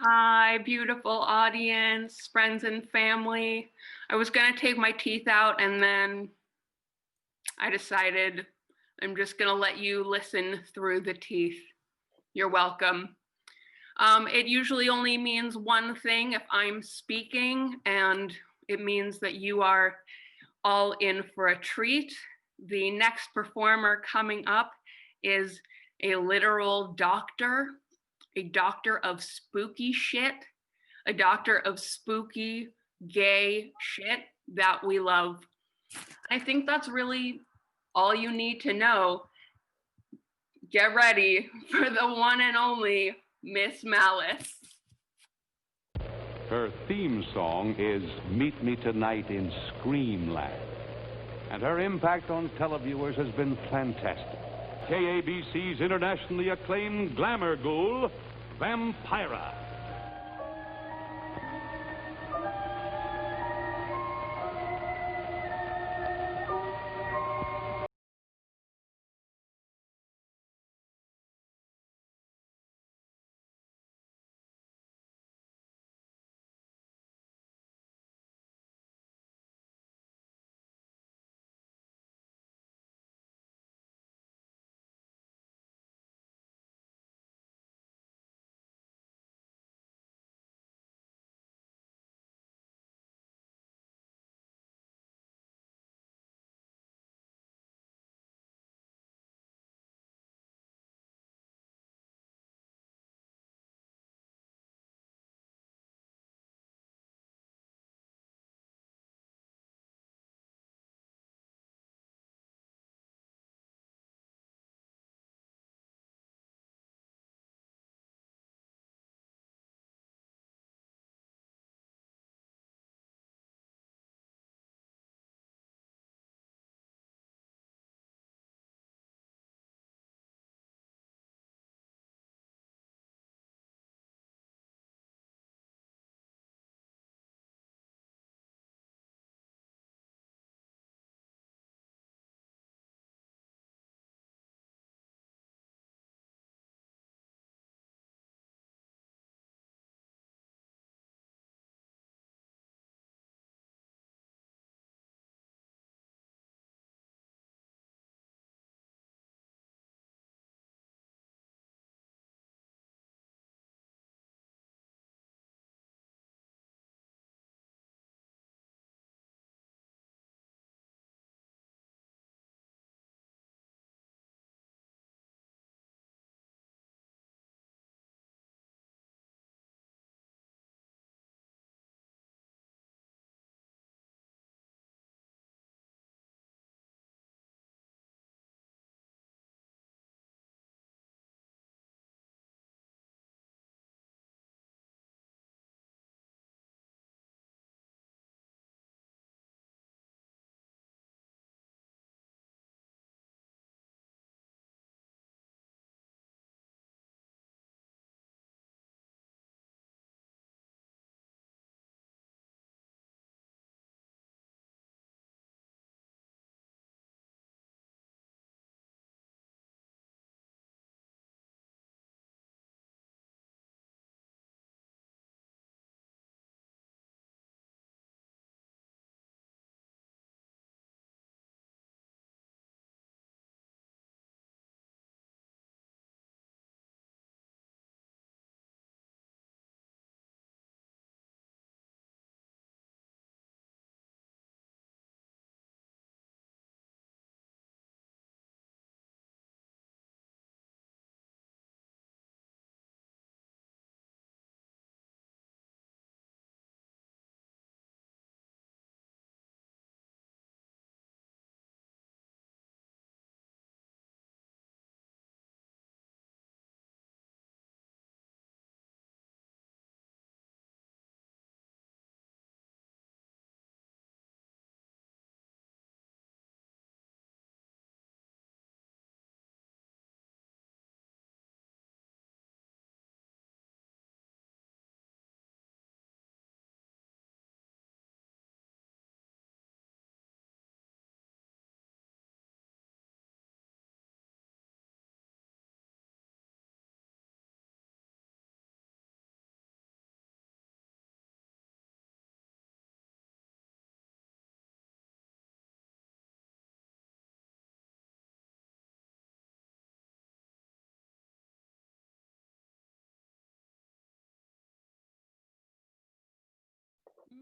Hi, beautiful audience, friends and family. I was gonna take my teeth out and then I decided I'm just gonna let you listen through the teeth. You're welcome. It usually only means one thing if I'm speaking, and it means that you are all in for a treat. The next performer coming up is a literal doctor, a doctor of spooky shit, a doctor of spooky gay shit that we love. I think that's really all you need to know. Get ready for the one and only Miss Malice. Her theme song is Meet Me Tonight in Screamland. And her impact on televiewers has been fantastic. KABC's internationally acclaimed glamour ghoul, Vampira.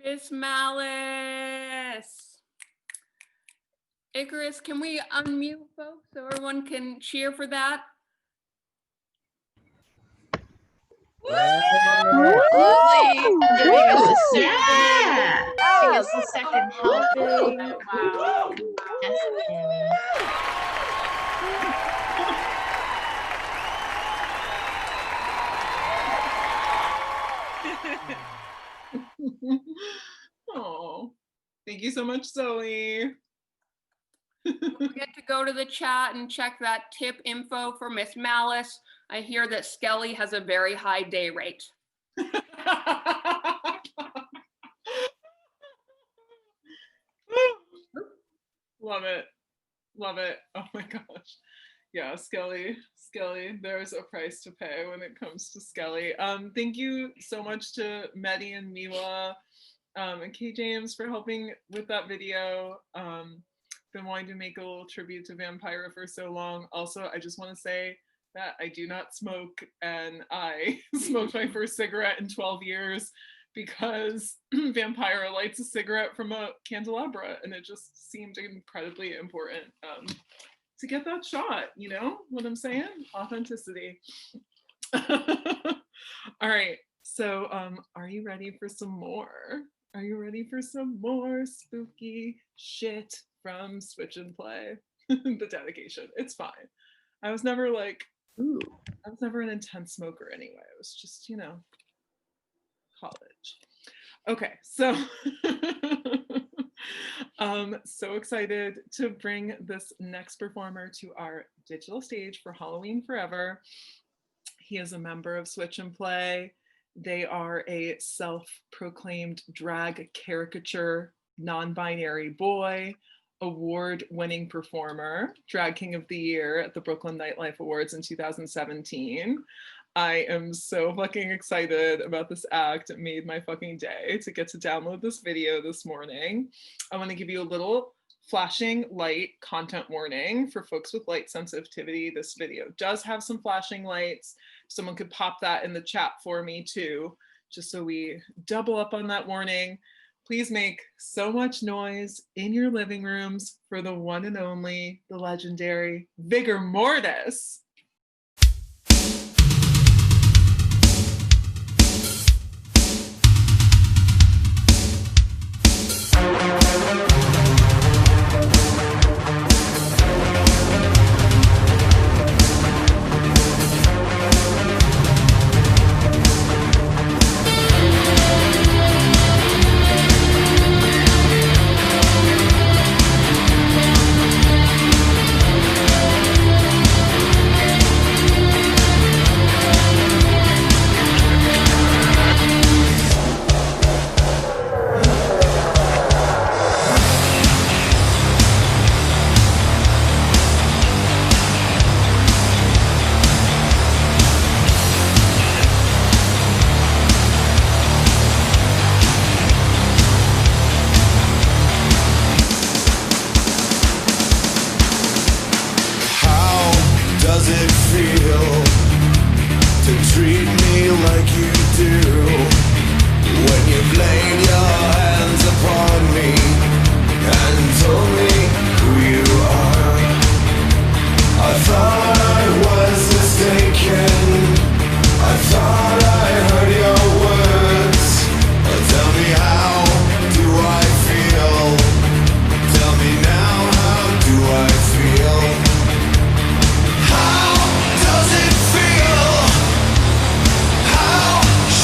Miss Malice. Icarus, can we unmute folks so everyone can cheer for that? Absolutely. Giving us a second. Yeah. Giving us a second helping. Yes, Tammy. Oh, thank you so much, Zoe. Don't forget to go to the chat and check that tip info for Miss Malice. I hear that Skelly has a very high day rate. Love it. Love it. Oh my gosh. Yeah, Skelly, there's a price to pay when it comes to Skelly. Thank you so much to Medi and Miwa and K James for helping with that video. Been wanting to make a little tribute to Vampira for so long. Also, I just want to say that I do not smoke, and I smoked my first cigarette in 12 years because Vampira lights a cigarette from a candelabra, and it just seemed incredibly important to get that shot. You know what I'm saying? Authenticity. All right, so are you ready for some more? Are you ready for some more spooky shit from Switch and Play? The dedication, it's fine. I was never like, ooh, I was never an intense smoker anyway. It was just, you know, college. Okay, so so excited to bring this next performer to our digital stage for Halloween Forever. He is a member of Switch and Play. They are a self-proclaimed drag caricature, non-binary boy, award-winning performer, Drag King of the Year at the Brooklyn Nightlife Awards in 2017. I am so fucking excited about this act. It made my fucking day to get to download this video this morning. I want to give you a little flashing light content warning for folks with light sensitivity. This video does have some flashing lights. Someone could pop that in the chat for me too, just so we double up on that warning. Please make so much noise in your living rooms for the one and only, the legendary Vigor Mortis.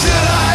Should I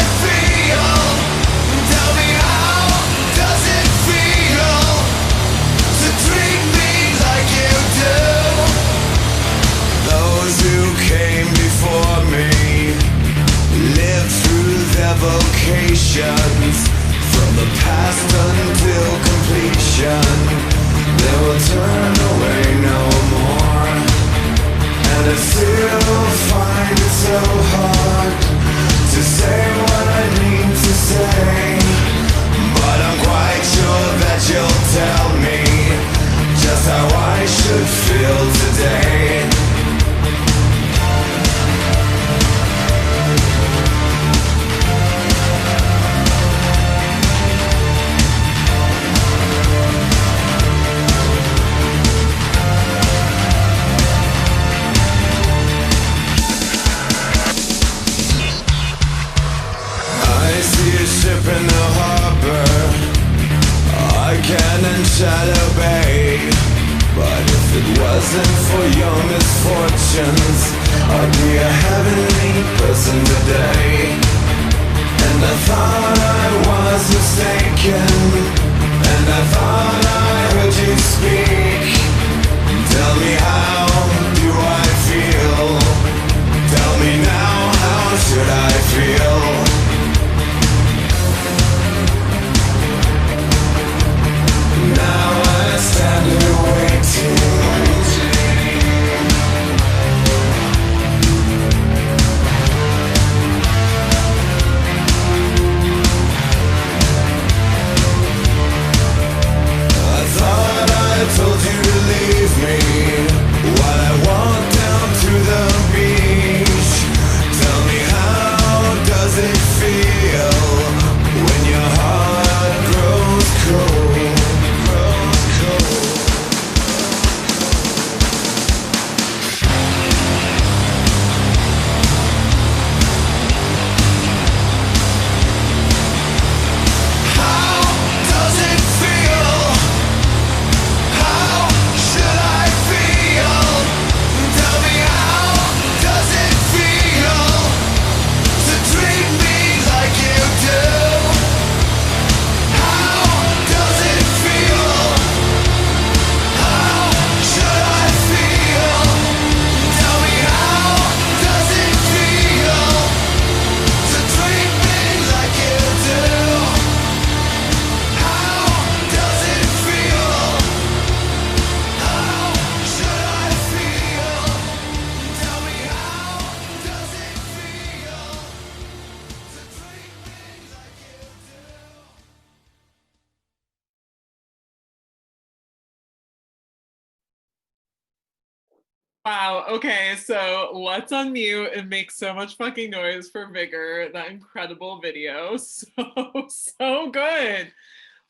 Wow. Okay, so let's unmute and make so much fucking noise for Vigor. That incredible video. So good.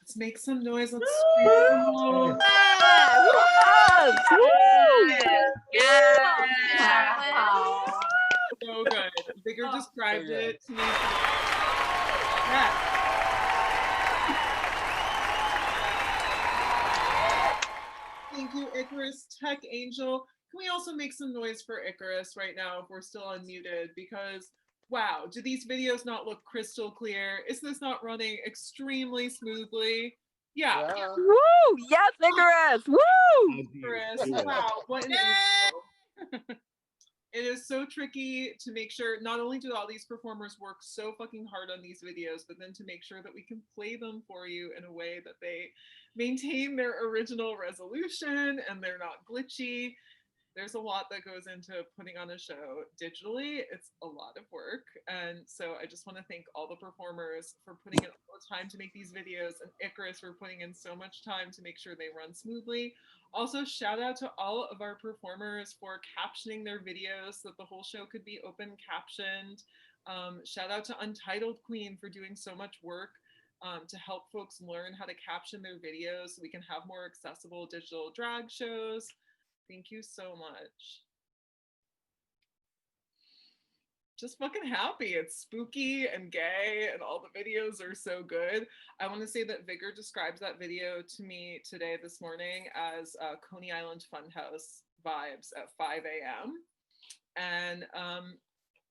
Let's make some noise. Let's scream. So good. Vigor described it to me. Yeah. Thank you, Icarus Tech Angel. Can we also make some noise for Icarus right now if we're still unmuted? Because, wow, do these videos not look crystal clear? Is this not running extremely smoothly? Yeah. Woo! Yes, Icarus! Woo! Icarus, wow, what an intro. It is so tricky to make sure, not only do all these performers work so fucking hard on these videos, but then to make sure that we can play them for you in a way that they maintain their original resolution and they're not glitchy. There's a lot that goes into putting on a show digitally. It's a lot of work. And so I just want to thank all the performers for putting in all the time to make these videos, and Icarus for putting in so much time to make sure they run smoothly. Also, shout out to all of our performers for captioning their videos so that the whole show could be open captioned. Shout out to Untitled Queen for doing so much work to help folks learn how to caption their videos so we can have more accessible digital drag shows. Thank you so much. Just fucking happy. It's spooky and gay and all the videos are so good. I want to say that Vigor describes that video to me today, this morning, as Coney Island Funhouse vibes at 5 a.m. And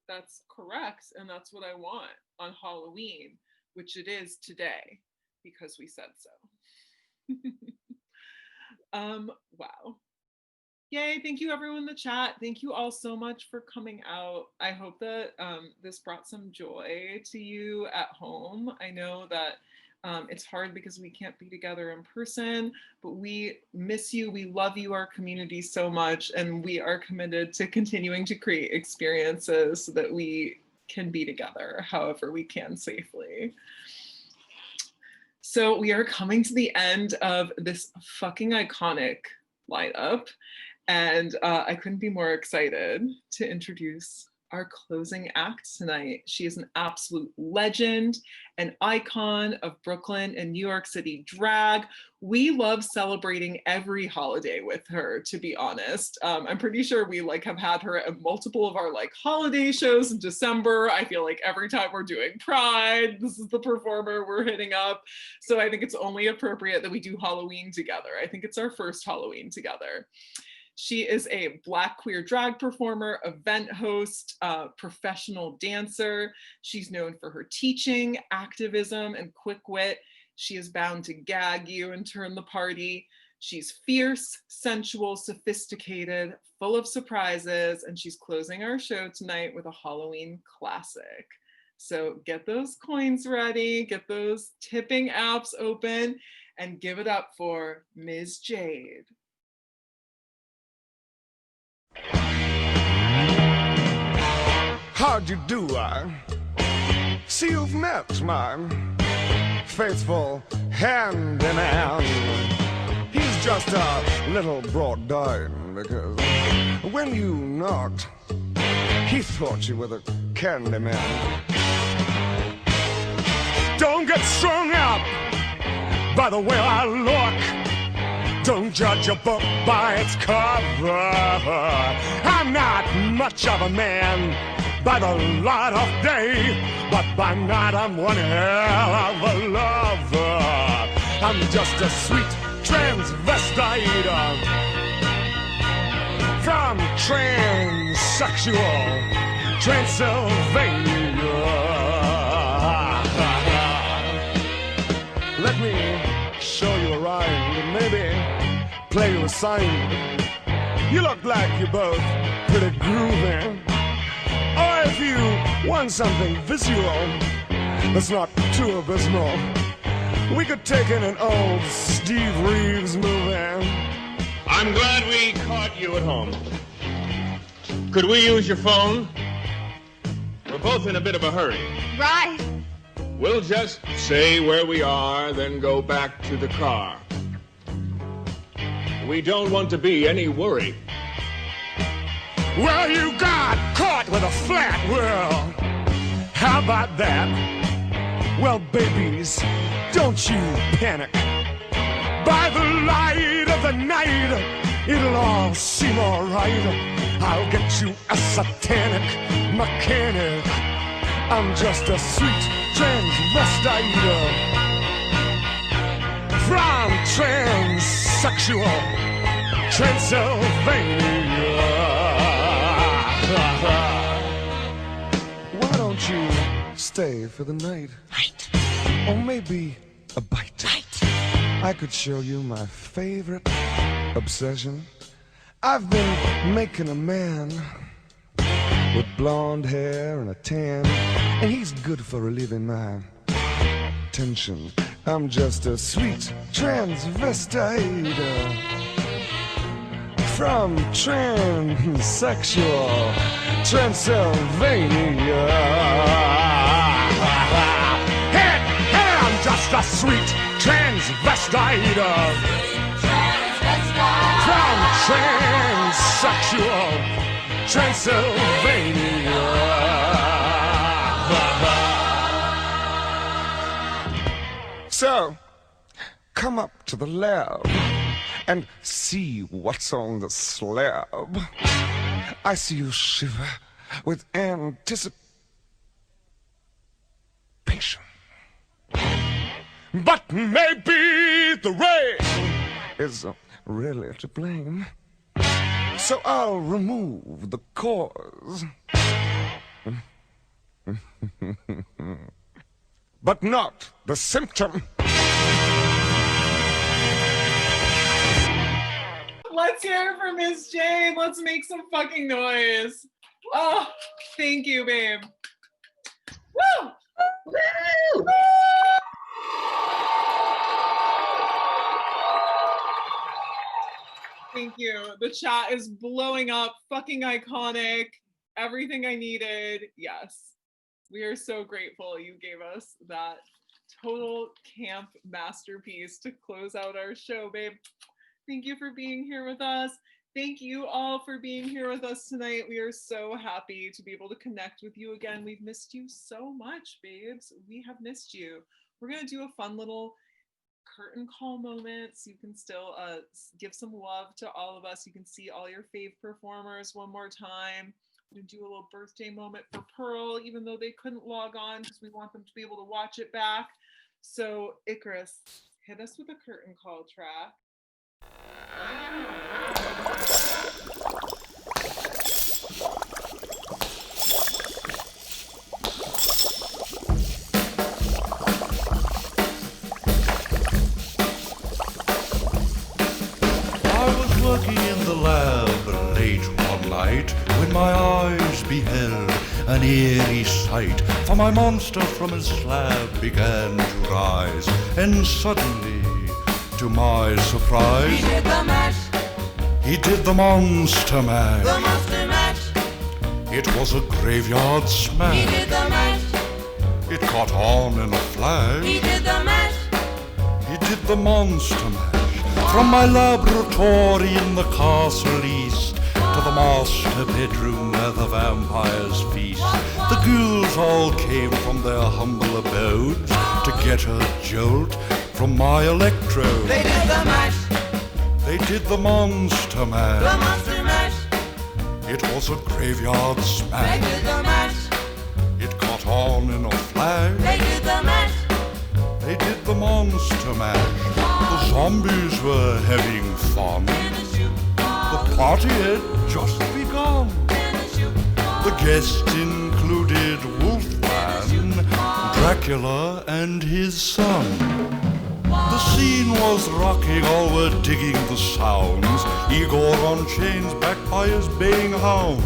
that's correct. And that's what I want on Halloween, which it is today because we said so. Wow. Yay, thank you everyone in the chat. Thank you all so much for coming out. I hope that this brought some joy to you at home. I know that it's hard because we can't be together in person, but we miss you, we love you, our community so much, and we are committed to continuing to create experiences so that we can be together however we can safely. So we are coming to the end of this fucking iconic lineup. And I couldn't be more excited to introduce our closing act tonight. She is an absolute legend, an icon of Brooklyn and New York City drag. We love celebrating every holiday with her, to be honest. I'm pretty sure we have had her at multiple of our holiday shows in December. I feel like every time we're doing Pride, this is the performer we're hitting up. So I think it's only appropriate that we do Halloween together. I think it's our first Halloween together. She is a Black queer drag performer, event host, professional dancer. She's known for her teaching, activism, and quick wit. She is bound to gag you and turn the party. She's fierce, sensual, sophisticated, full of surprises, and she's closing our show tonight with a Halloween classic. So get those coins ready, get those tipping apps open, and give it up for Ms. Jade. How'd you do? I see you've met my faithful handyman. He's just a little brought down because when you knocked, he thought you were the candy man. Don't get strung up by the way I look. Don't judge a book by its cover. I'm not much of a man by the light of day, but by night I'm one hell of a lover. I'm just a sweet transvestite from transsexual Transylvania. Let me show you a rhyme, maybe play you a sign. You look like you're both pretty groovy. Or if you want something visual that's not too abysmal, we could take in an old Steve Reeves movie. I'm glad we caught you at home. Could we use your phone? We're both in a bit of a hurry. Right. We'll just say where we are, then go back to the car. We don't want to be any worry. Well, you got caught with a flat world. How about that? Well, babies, don't you panic. By the light of the night, it'll all seem alright. I'll get you a satanic mechanic. I'm just a sweet transvestite from transsexual Transylvania. Why don't you stay for the night? Or maybe a bite. I could show you my favorite obsession. I've been making a man with blonde hair and a tan, and he's good for relieving my tension. I'm just a sweet transvestite from transsexual Transylvania. Hey, I'm just a sweet transvestite from transsexual Transylvania. So, come up to the lab and see what's on the slab. I see you shiver with anticipation. But maybe the rain is really to blame. So I'll remove the cause. But not the symptom. Let's hear it for Miss Jane. Let's make some fucking noise. Oh, thank you, babe. Woo! Woo! Thank you. The chat is blowing up. Fucking iconic. Everything I needed. Yes. We are so grateful you gave us that total camp masterpiece to close out our show, babe. Thank you for being here with us. Thank you all for being here with us tonight. We are so happy to be able to connect with you again. We've missed you so much, babes. We have missed you. We're going to do a fun little curtain call moment so you can still give some love to all of us. You can see all your fave performers one more time. We're going to do a little birthday moment for Pearl, even though they couldn't log on because we want them to be able to watch it back. So Icarus, hit us with a curtain call track. Working in the lab late one night when my eyes beheld an eerie sight. For my monster from his slab began to rise, and suddenly, to my surprise, He did the mash, he did the monster mash. the monster mash. It was a graveyard smash. He did the mash, It caught on in a flash. he did the mash. He did the monster mash. From my laboratory in the castle east to the master bedroom where the vampires feast, the ghouls all came from their humble abodes to get a jolt from my electrode. They did the mash, They did the monster the mash. monster mash. It was a graveyard They smash. did the mash, It caught on in a flash. they did the mash. They did the monster mash. The zombies were having fun. The party had just begun. The guests included Wolfman, Dracula, and his son. The scene was rocking, all were digging the sounds. Igor on chains, backed by his baying hounds.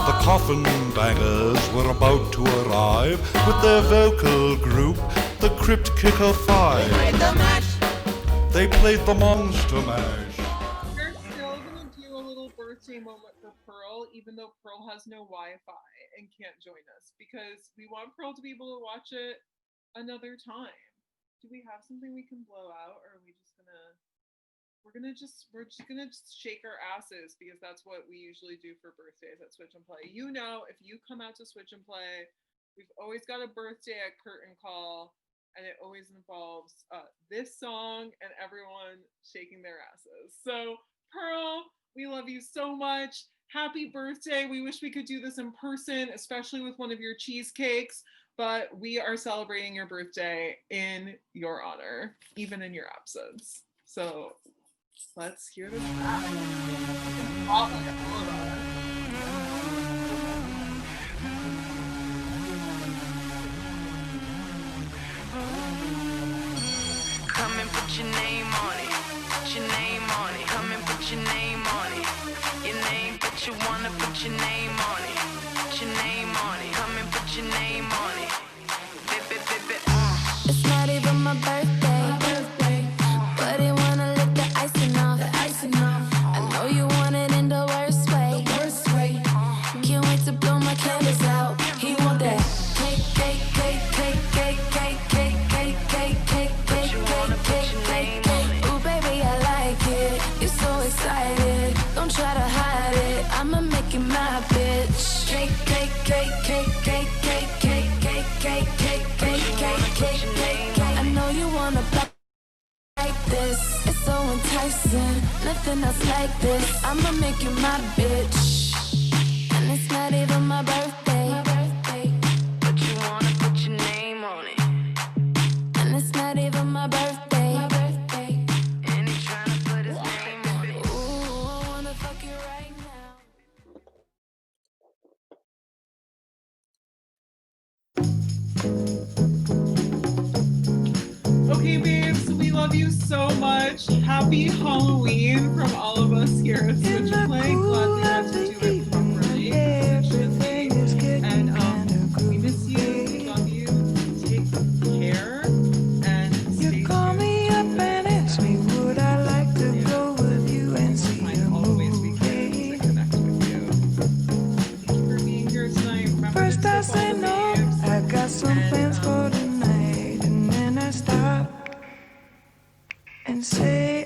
The coffin bangers were about to arrive with their vocal group, the Crypt Kicker Five. They played the monster mash. We're still going to do a little birthday moment for Pearl, even though Pearl has no Wi-Fi and can't join us, because we want Pearl to be able to watch it another time. Do we have something we can blow out, or are we just gonna we're just gonna shake our asses because that's what we usually do for birthdays at Switch and Play. You know, if you come out to Switch and Play, we've always got a birthday at Curtain Call, and it always involves this song and everyone shaking their asses. So Pearl, we love you so much. Happy birthday. We wish we could do this in person, especially with one of your cheesecakes, but we are celebrating your birthday in your honor, even in your absence. So let's hear this back. Come and put your name on it. Put your name on it. Come and put your name on it. Your name, but you wanna put your name on it. Put your name on it. Come and put your name on it. It's not even my birthday, but I wanna lick the icing off. I know you want it in the worst way. Can't wait to blow my candles out. He want that cake, cake, cake, cake, cake, cake, cake, cake, cake, cake, cake, cake, cake, cake. Ooh, baby, I like it. You're so excited. Don't try to hide it. I'ma make you my bitch. Cake, cake, cake, cake, cake, cake, cake, cake, cake, cake, cake, cake, cake, cake. I know you wanna block like this. It's so enticing. Nothing else like this. I'ma make you my bitch. And it's not even my birthday, But you wanna put your name on it. and it's not even my birthday. And he's trying to put his name on it. Ooh, I wanna fuck you right now. Okay, babes, we love you so much. Happy Halloween from all of us here at Switch and Play. Glad we got to do it properly. And we miss you. We love you. Take care and stay You call me up and ask me would I like to go with you and see a movie. connect with you. Thank you for being here tonight. Remember First to I tip say all the no, babes. I got some plans for tonight, and then I stop and say